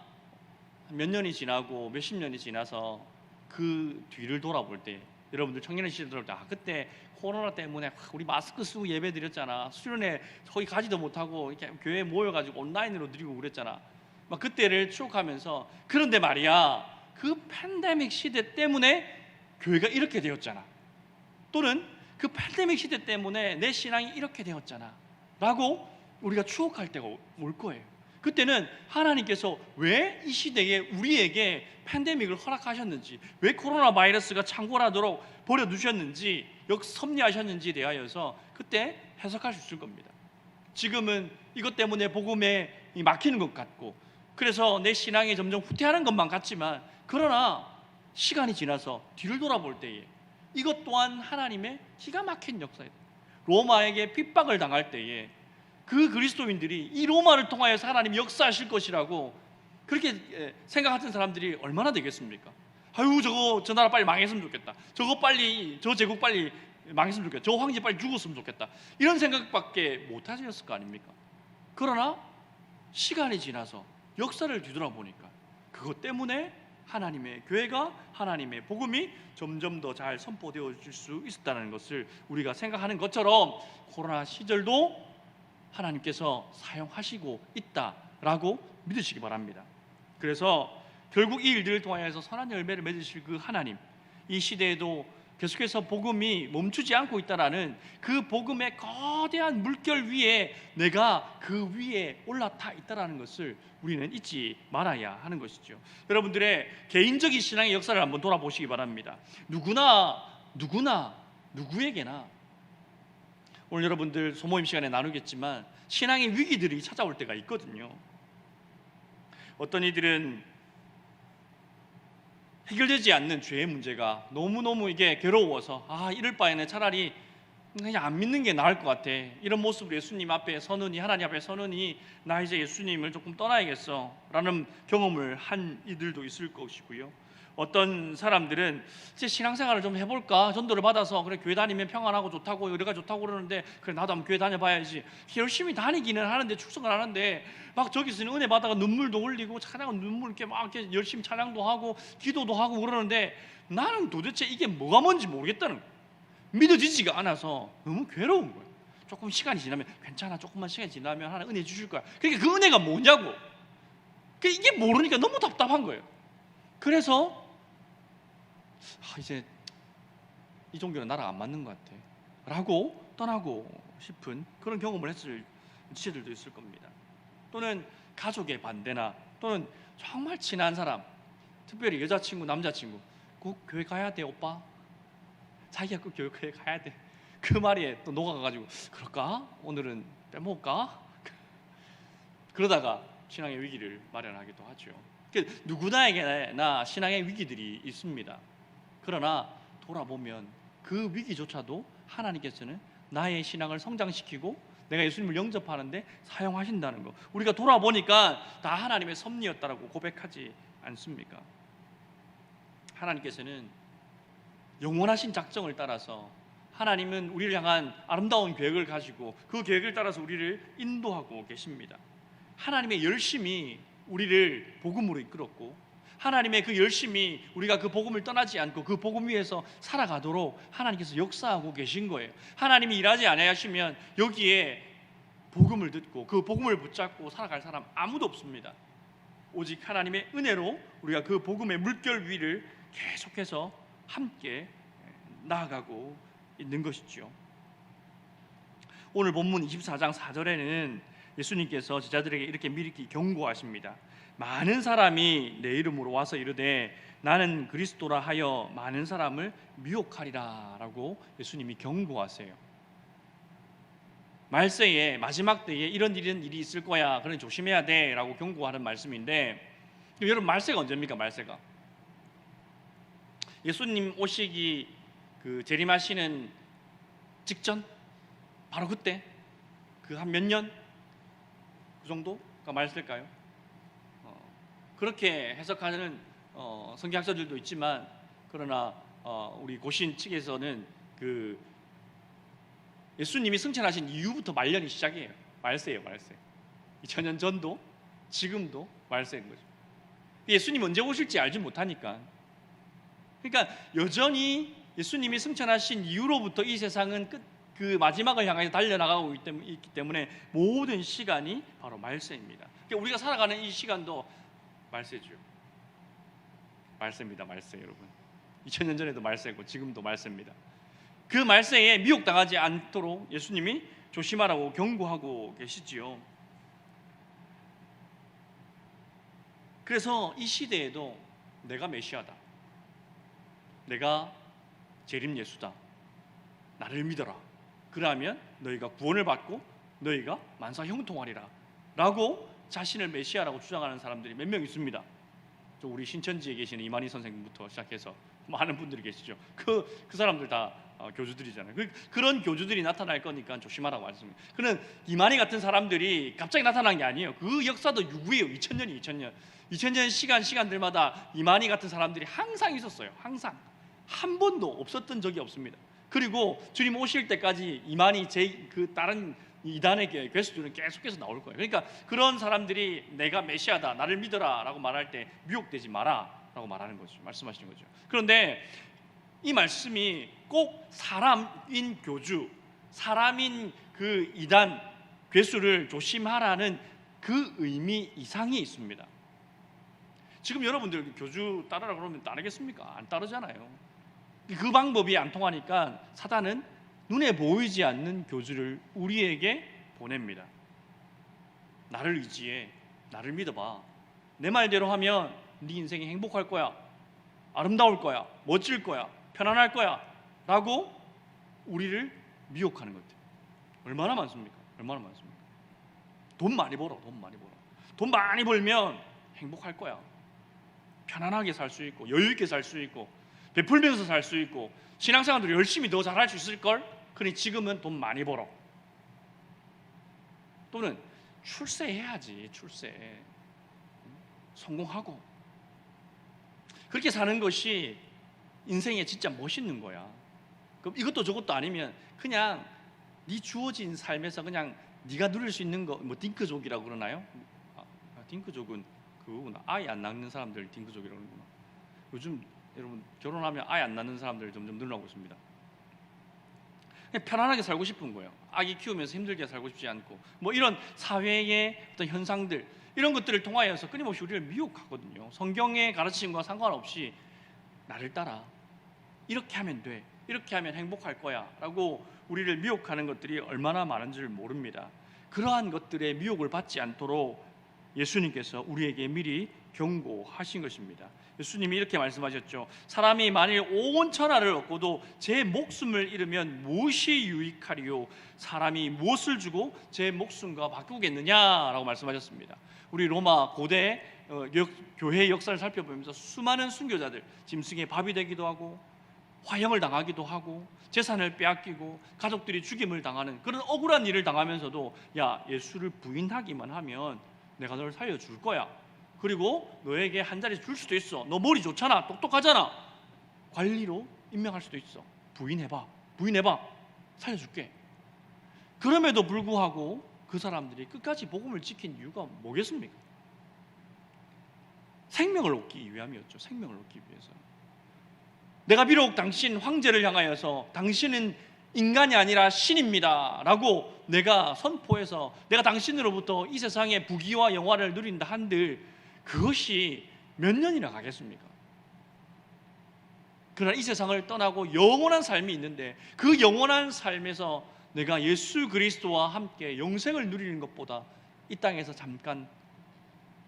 [SPEAKER 1] 몇 년이 지나고 몇십 년이 지나서 그 뒤를 돌아볼 때, 여러분들 청년의 시절 돌아볼 때 그때 코로나 때문에 우리 마스크 쓰고 예배 드렸잖아, 수련회 거기 가지도 못하고 이렇게 교회에 모여가지고 온라인으로 드리고 그랬잖아, 막 그때를 추억하면서, 그런데 말이야 그 팬데믹 시대 때문에 교회가 이렇게 되었잖아, 또는 그 팬데믹 시대 때문에 내 신앙이 이렇게 되었잖아 라고 우리가 추억할 때가 올 거예요. 그때는 하나님께서 왜 이 시대에 우리에게 팬데믹을 허락하셨는지, 왜 코로나 바이러스가 창궐하도록 버려두셨는지, 섭리하셨는지에 대하여서 그때 해석할 수 있을 겁니다. 지금은 이것 때문에 복음에 막히는 것 같고 그래서 내 신앙이 점점 후퇴하는 것만 같지만, 그러나 시간이 지나서 뒤를 돌아볼 때에 이것 또한 하나님의 기가 막힌 역사예요. 로마에게 핍박을 당할 때에 그 그리스도인들이 이 로마를 통하여서 하나님이 역사하실 것이라고 그렇게 생각하던 사람들이 얼마나 되겠습니까? 아유 저 나라 빨리 망했으면 좋겠다, 저 제국 빨리 망했으면 좋겠다, 저 황제 빨리 죽었으면 좋겠다, 이런 생각밖에 못 하셨을 거 아닙니까? 그러나 시간이 지나서 역사를 뒤돌아보니까 그것 때문에 하나님의 교회가, 하나님의 복음이 점점 더 잘 선포되어질 수 있었다는 것을 우리가 생각하는 것처럼 코로나 시절도 하나님께서 사용하시고 있다라고 믿으시기 바랍니다. 그래서 결국 이 일들을 통하여서 선한 열매를 맺으실 그 하나님, 이 시대에도 계속해서 복음이 멈추지 않고 있다라는 그 복음의 거대한 물결 위에 내가 그 위에 올라타 있다라는 것을 우리는 잊지 말아야 하는 것이죠. 여러분들의 개인적인 신앙의 역사를 한번 돌아보시기 바랍니다. 누구에게나 오늘 여러분들 소모임 시간에 나누겠지만 신앙의 위기들이 찾아올 때가 있거든요. 어떤 이들은 해결되지 않는 죄의 문제가 너무너무 이게 괴로워서 이럴 바에는 차라리 그냥 안 믿는 게 나을 것 같아, 이런 모습으로 예수님 앞에 서느니, 하나님 앞에 서느니 나 이제 예수님을 조금 떠나야겠어 라는 경험을 한 이들도 있을 것이고요. 어떤 사람들은 이제 신앙생활을 좀 해볼까, 전도를 받아서 그래 교회 다니면 평안하고 좋다고 여기가 좋다고 그러는데 그래 나도 한번 교회 다녀봐야지, 열심히 다니기는 하는데 출석을 하는데 막 저기서 은혜 받아가 눈물도 흘리고 찬양은 눈물 이렇게 막 이렇게 열심히 찬양도 하고 기도도 하고 그러는데 나는 도대체 이게 뭐가 뭔지 모르겠다는 거예요. 믿어지지가 않아서 너무 괴로운 거예요. 조금 시간이 지나면 괜찮아, 조금만 시간이 지나면 하나님 은혜 주실 거야. 그러니까 그 은혜가 뭐냐고, 이게 모르니까 너무 답답한 거예요. 그래서 이제 이 종교는 나랑 안 맞는 것 같아 라고 떠나고 싶은 그런 경험을 했을 지체들도 있을 겁니다. 또는 가족의 반대나 또는 정말 친한 사람, 특별히 여자친구, 남자친구, 꼭 교회 가야 돼 오빠, 자기가 꼭 교회 가야 돼, 그 말에 또 녹아가지고 그럴까? 오늘은 빼먹을까? 그러다가 신앙의 위기를 마련하기도 하죠. 누구나에게나 신앙의 위기들이 있습니다. 그러나 돌아보면 그 위기조차도 하나님께서는 나의 신앙을 성장시키고 내가 예수님을 영접하는데 사용하신다는 거, 우리가 돌아보니까 다 하나님의 섭리였다라고 고백하지 않습니까? 하나님께서는 영원하신 작정을 따라서, 하나님은 우리를 향한 아름다운 계획을 가지고 그 계획을 따라서 우리를 인도하고 계십니다. 하나님의 열심이 우리를 복음으로 이끌었고, 하나님의 그 열심이 우리가 그 복음을 떠나지 않고 그 복음 위에서 살아가도록 하나님께서 역사하고 계신 거예요. 하나님이 일하지 아니하시면 여기에 복음을 듣고 그 복음을 붙잡고 살아갈 사람 아무도 없습니다. 오직 하나님의 은혜로 우리가 그 복음의 물결 위를 계속해서 함께 나아가고 있는 것이죠. 오늘 본문 24장 4절에는 예수님께서 제자들에게 이렇게 미리 경고하십니다. 많은 사람이 내 이름으로 와서 이르되 나는 그리스도라 하여 많은 사람을 미혹하리라 라고 예수님이 경고하세요. 말세에, 마지막 때에 이런 일이 있을 거야, 그러니 조심해야 돼 라고 경고하는 말씀인데, 여러분 말세가 언제입니까? 말세가 예수님 오시기 그 재림하시는 직전, 바로 그때, 그 한 몇 년 그 정도가 말세일까요? 그렇게 해석하는 성경학자들도 있지만, 그러나 우리 고신 측에서는 그 예수님이 승천하신 이후부터 말년이 시작이에요. 말세예요, 말세. 2000년 전도 지금도 말세인 거죠. 예수님 언제 오실지 알지 못하니까. 그러니까 여전히 예수님이 승천하신 이후로부터 이 세상은 그 마지막을 향해서 달려나가고 있기 때문에 모든 시간이 바로 말세입니다. 그러니까 우리가 살아가는 이 시간도 말세죠. 말세입니다, 말세 여러분. 2000년 전에도 말세고 지금도 말세입니다. 그 말세에 미혹당하지 않도록 예수님이 조심하라고 경고하고 계시지요. 그래서 이 시대에도 내가 메시아다, 내가 재림 예수다, 나를 믿어라, 그러면 너희가 구원을 받고 너희가 만사 형통하리라 라고 자신을 메시아라고 주장하는 사람들이 몇 명 있습니다. 우리 신천지에 계시는 이만희 선생님부터 시작해서 많은 분들이 계시죠. 그 사람들 다 교주들이잖아요. 그런 교주들이 나타날 거니까 조심하라고 말씀합니다. 그는 이만희 같은 사람들이 갑자기 나타난 게 아니에요. 그 역사도 유구예요. 2000년 시간들마다 이만희 같은 사람들이 항상 있었어요. 항상 한 번도 없었던 적이 없습니다. 그리고 주님 오실 때까지 이만희 그 다른 이단의 괴수들은 계속해서 나올 거예요. 그러니까 그런 사람들이 내가 메시아다, 나를 믿어라 라고 말할 때 미혹되지 마라 라고 말하는 거죠. 말씀하시는 거죠. 그런데 이 말씀이 꼭 사람인 교주, 사람인 그 이단 괴수를 조심하라는 그 의미 이상이 있습니다. 지금 여러분들 교주 따르라 그러면 따르겠습니까? 안 따르잖아요. 그 방법이 안 통하니까 사단은 눈에 보이지 않는 교주를 우리에게 보냅니다. 나를 의지해, 나를 믿어봐, 내 말대로 하면 네 인생이 행복할 거야, 아름다울 거야, 멋질 거야, 편안할 거야 라고 우리를 미혹하는 것들 얼마나 많습니까? 얼마나 많습니까? 돈 많이 벌어, 돈 많이 벌면 행복할 거야, 편안하게 살 수 있고 여유 있게 살 수 있고 베풀면서 살 수 있고 신앙생활도 열심히 더 잘할 수 있을걸? 그러니 지금은 돈 많이 벌어. 또는 출세해야지, 출세. 성공하고. 그렇게 사는 것이 인생에 진짜 멋있는 거야. 그럼 이것도 저것도 아니면 그냥 네 주어진 삶에서 그냥 네가 누릴 수 있는 거, 뭐 딩크족이라고 그러나요? 딩크족은 그거구나. 아이 안 낳는 사람들 딩크족이라고 그러구나. 요즘 여러분 결혼하면 아이 안 낳는 사람들 점점 늘어나고 있습니다. 그냥 편안하게 살고 싶은 거예요. 아기 키우면서 힘들게 살고 싶지 않고, 뭐 이런 사회의 어떤 현상들, 이런 것들을 통하여서 끊임없이 우리를 미혹하거든요. 성경의 가르침과 상관없이 나를 따라, 이렇게 하면 돼, 이렇게 하면 행복할 거야 라고 우리를 미혹하는 것들이 얼마나 많은지를 모릅니다. 그러한 것들의 미혹을 받지 않도록 예수님께서 우리에게 미리 경고하신 것입니다. 예수님이 이렇게 말씀하셨죠. 사람이 만일 온 천하를 얻고도 제 목숨을 잃으면 무엇이 유익하리요? 사람이 무엇을 주고 제 목숨과 바꾸겠느냐라고 말씀하셨습니다. 우리 로마 고대 교회의 역사를 살펴보면서 수많은 순교자들, 짐승의 밥이 되기도 하고 화형을 당하기도 하고 재산을 빼앗기고 가족들이 죽임을 당하는 그런 억울한 일을 당하면서도 야, 예수를 부인하기만 하면 내가 너를 살려줄 거야, 그리고 너에게 한 자리 줄 수도 있어, 너 머리 좋잖아, 똑똑하잖아, 관리로 임명할 수도 있어, 부인해봐 살려줄게. 그럼에도 불구하고 그 사람들이 끝까지 복음을 지킨 이유가 뭐겠습니까? 생명을 얻기 위함이었죠. 생명을 얻기 위해서. 내가 비록 당신 황제를 향하여서 당신은 인간이 아니라 신입니다 라고 내가 선포해서 내가 당신으로부터 이 세상의 부귀와 영화를 누린다 한들 그것이 몇 년이나 가겠습니까? 그러나 이 세상을 떠나고 영원한 삶이 있는데 그 영원한 삶에서 내가 예수 그리스도와 함께 영생을 누리는 것보다 이 땅에서 잠깐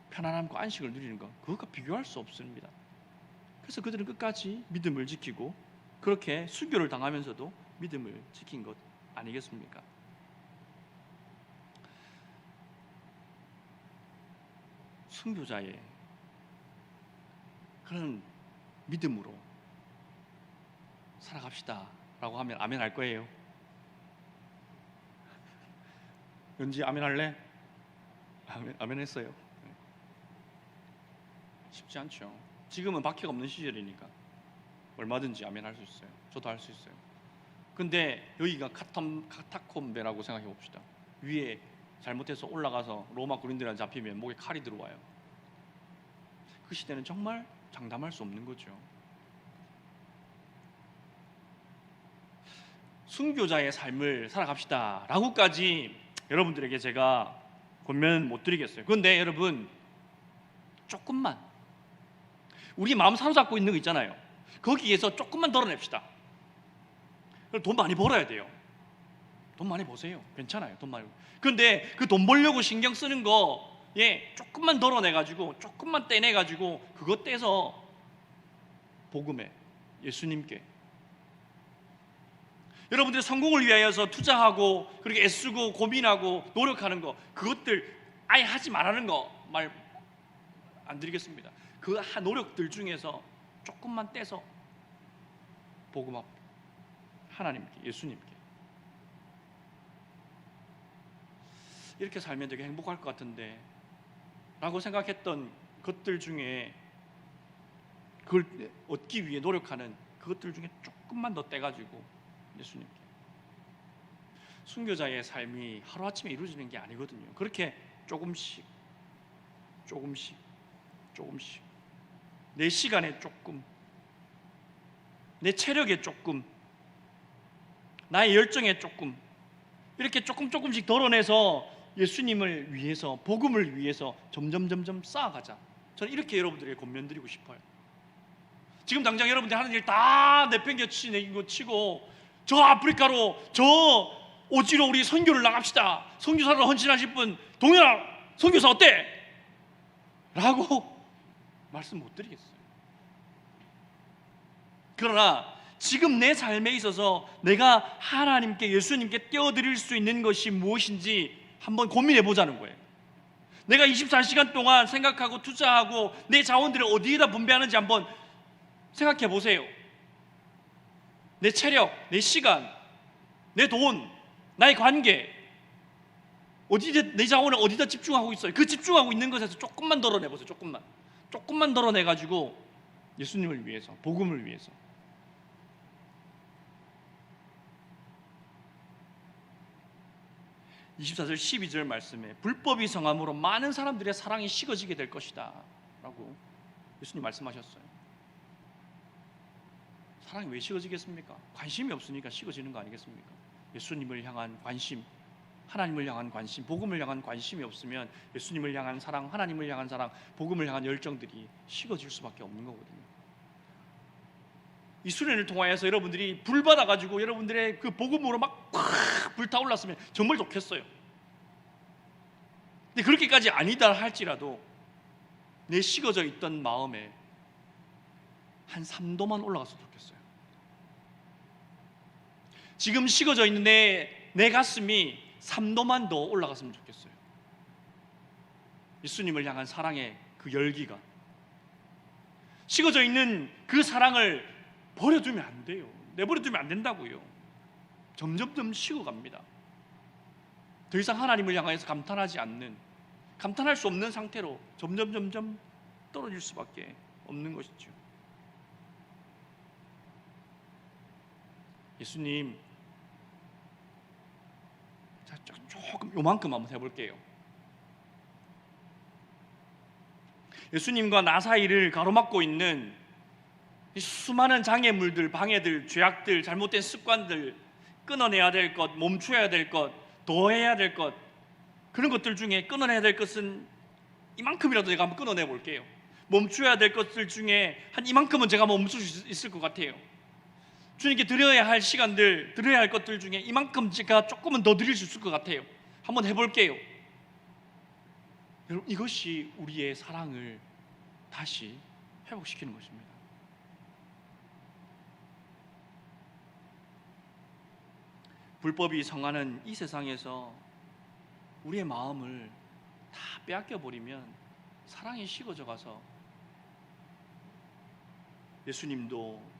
[SPEAKER 1] 편안함과 안식을 누리는 것, 그것과 비교할 수 없습니다. 그래서 그들은 끝까지 믿음을 지키고 그렇게 순교를 당하면서도 믿음을 지킨 것 아니겠습니까? 순교자의 그런 믿음으로 살아갑시다 라고 하면 아멘 할 거예요. 연지 아멘 할래? 아멘 했어요. 쉽지 않죠. 지금은 박해가 없는 시절이니까 얼마든지 아멘 할 수 있어요. 저도 할 수 있어요. 근데 여기가 카타콤베라고 생각해 봅시다. 위에 잘못해서 올라가서 로마 군인들한테 잡히면 목에 칼이 들어와요. 그 시대는 정말 장담할 수 없는 거죠. 순교자의 삶을 살아갑시다 라고까지 여러분들에게 제가 권면 못 드리겠어요. 그런데 여러분, 조금만 우리 마음 사로잡고 있는 거 있잖아요. 거기에서 조금만 덜어냅시다. 돈 많이 벌어야 돼요. 돈 많이 버세요. 괜찮아요. 돈 많이. 그런데 그 돈 벌려고 신경 쓰는 거 조금만 덜어내가지고 조금만 떼내가지고 그것 떼서 복음에 예수님께 여러분들의 성공을 위하여서 투자하고 그렇게 애쓰고 고민하고 노력하는 거, 그것들 아예 하지 말라는 거 말 안 드리겠습니다. 그 노력들 중에서 조금만 떼서 복음 앞 하나님께, 예수님께 이렇게 살면 되게 행복할 것 같은데 라고 생각했던 것들 중에 그걸 얻기 위해 노력하는 그것들 중에 조금만 더 떼가지고 예수님께. 순교자의 삶이 하루아침에 이루어지는 게 아니거든요. 그렇게 조금씩 내 시간에 조금, 내 체력에 조금, 나의 열정에 조금 이렇게 조금씩 덜어내서 예수님을 위해서, 복음을 위해서 점점 쌓아가자. 저는 이렇게 여러분들에게 권면드리고 싶어요. 지금 당장 여러분들 하는 일 다 내팽개치고 저 아프리카로, 저 오지로 우리 선교를 나갑시다, 선교사로 헌신하실 분 동현아 선교사 어때? 라고 말씀 못 드리겠어요. 그러나 지금 내 삶에 있어서 내가 하나님께, 예수님께 떼어드릴 수 있는 것이 무엇인지 한번 고민해 보자는 거예요. 내가 24시간 동안 생각하고 투자하고 내 자원들을 어디에다 분배하는지 한번 생각해 보세요. 내 체력, 내 시간, 내 돈, 나의 관계, 내 자원을 어디다 집중하고 있어요. 그 집중하고 있는 것에서 조금만 덜어내보세요. 조금만 덜어내가지고 예수님을 위해서, 복음을 위해서. (24절 12절) 말씀에 불법이 성함으로 많은 사람들의 사랑이 식어지게 될 것이다 라고 예수님 말씀하셨어요. 사랑이 왜 식어지겠습니까? 관심이 없으니까 식어지는 거 아니겠습니까? 예수님을 향한 관심, 하나님을 향한 관심, 복음을 향한 관심이 없으면 예수님을 향한 사랑, 하나님을 향한 사랑, 복음을 향한 열정들이 식어질 수밖에 없는 거거든요. 이 수련을 통하여서 여러분들이 불 받아가지고 여러분들의 그 복음으로 막 불타올랐으면 정말 좋겠어요. 근데 그렇게까지 아니다 할지라도 내 식어져 있던 마음에 한 3도만 올라갔으면 좋겠어요. 지금 식어져 있는 내 가슴이 3도만 더 올라갔으면 좋겠어요. 예수님을 향한 사랑의 그 열기가, 식어져 있는 그 사랑을 버려두면 안 돼요. 내버려두면 안 된다고요. 점점 식어갑니다. 더 이상 하나님을 향해서 감탄하지 않는, 감탄할 수 없는 상태로 점점 떨어질 수밖에 없는 것이죠. 예수님, 자, 조금 요만큼 한번 해볼게요. 예수님과 나 사이를 가로막고 있는 이 수많은 장애물들, 방해들, 죄악들, 잘못된 습관들, 끊어내야 될 것, 멈춰야 될 것, 더 해야 될 것, 그런 것들 중에 끊어내야 될 것은 이만큼이라도 제가 한번 끊어내 볼게요. 멈춰야 될 것들 중에 한 이만큼은 제가 멈출 수 있을 것 같아요. 주님께 드려야 할 시간들, 드려야 할 것들 중에 이만큼 제가 조금은 더 드릴 수 있을 것 같아요. 한번 해볼게요. 여러분, 이것이 우리의 사랑을 다시 회복시키는 것입니다. 불법이 성하는 이 세상에서 우리의 마음을 다 빼앗겨 버리면 사랑이 식어져 가서 예수님도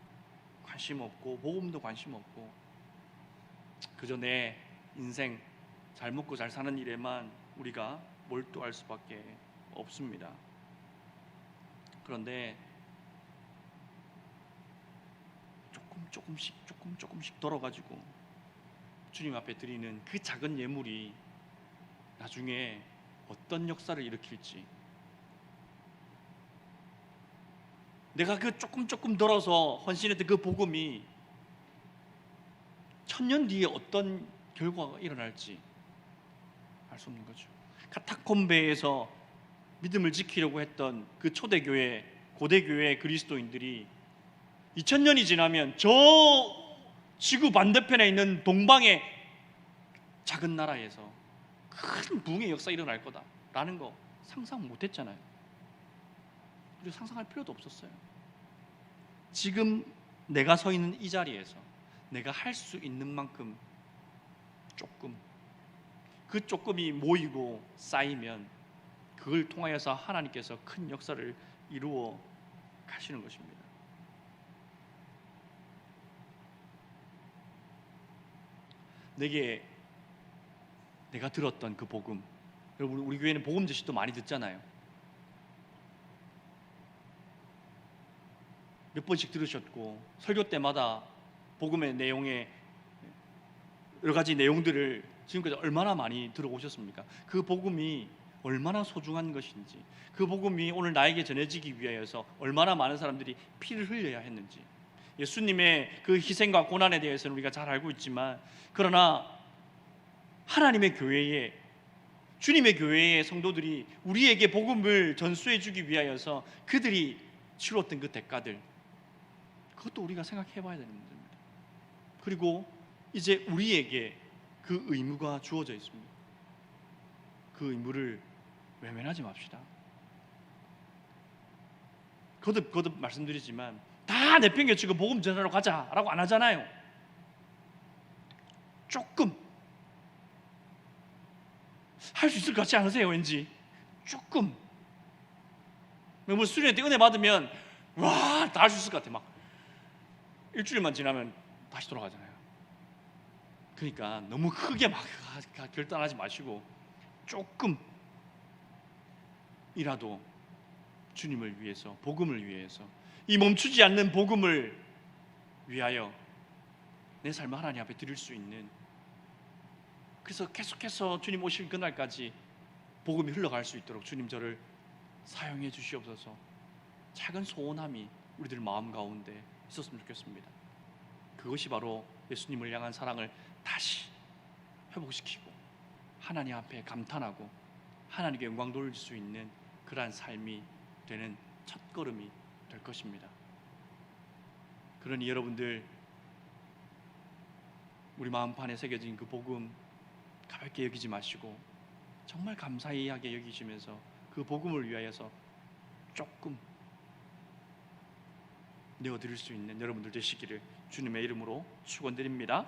[SPEAKER 1] 관심 없고 복음도 관심 없고 그저 내 인생 잘 먹고 잘 사는 일에만 우리가 몰두할 수밖에 없습니다. 그런데 조금씩 덜어가지고 주님 앞에 드리는 그 작은 예물이 나중에 어떤 역사를 일으킬지, 내가 그 조금 덜어서 헌신했던 그 복음이 1000년 뒤에 어떤 결과가 일어날지 알 수 없는 거죠. 카타콤베에서 믿음을 지키려고 했던 그 초대교회, 고대교회 그리스도인들이 2000년이 지나면 저 지구 반대편에 있는 동방의 작은 나라에서 큰 부흥의 역사가 일어날 거다라는 거 상상 못했잖아요. 그리고 상상할 필요도 없었어요. 지금 내가 서 있는 이 자리에서 내가 할 수 있는 만큼 조금, 그 조금이 모이고 쌓이면 그걸 통하여서 하나님께서 큰 역사를 이루어 가시는 것입니다. 내가 들었던 그 복음, 여러분 우리 교회는 복음 제시도 많이 듣잖아요. 몇 번씩 들으셨고 설교 때마다 복음의 내용에 여러 가지 내용들을 지금까지 얼마나 많이 들어오셨습니까? 그 복음이 얼마나 소중한 것인지, 그 복음이 오늘 나에게 전해지기 위하여서 얼마나 많은 사람들이 피를 흘려야 했는지, 예수님의 그 희생과 고난에 대해서는 우리가 잘 알고 있지만, 그러나 하나님의 교회에, 주님의 교회의 성도들이 우리에게 복음을 전수해 주기 위하여서 그들이 치렀던 그 대가들, 그것도 우리가 생각해 봐야 되는 문제입니다. 그리고 이제 우리에게 그 의무가 주어져 있습니다. 그 의무를 외면하지 맙시다. 거듭 말씀드리지만 다 내팽개치고 복음 전하러 가자라고 안 하잖아요. 조금 할 수 있을 것 같지 않으세요? 왠지 조금. 뭐 수련회 때 은혜 받으면 와, 다 할 수 있을 것 같아. 막 일주일만 지나면 다시 돌아가잖아요. 그러니까 너무 크게 막 결단하지 마시고 조금이라도 주님을 위해서, 복음을 위해서, 이 멈추지 않는 복음을 위하여 내 삶을 하나님 앞에 드릴 수 있는, 그래서 계속해서 주님 오실 그날까지 복음이 흘러갈 수 있도록 주님 저를 사용해 주시옵소서. 작은 소원함이 우리들 마음 가운데 있었으면 좋겠습니다. 그것이 바로 예수님을 향한 사랑을 다시 회복시키고 하나님 앞에 감탄하고 하나님께 영광 돌릴 수 있는 그러한 삶이 되는 첫걸음이 될 것입니다. 그러니 여러분들, 우리 마음판에 새겨진 그 복음 가볍게 여기지 마시고 정말 감사히 하게 여기시면서 그 복음을 위하여서 조금 내어드릴 수 있는 여러분들 되시기를 주님의 이름으로 축원드립니다.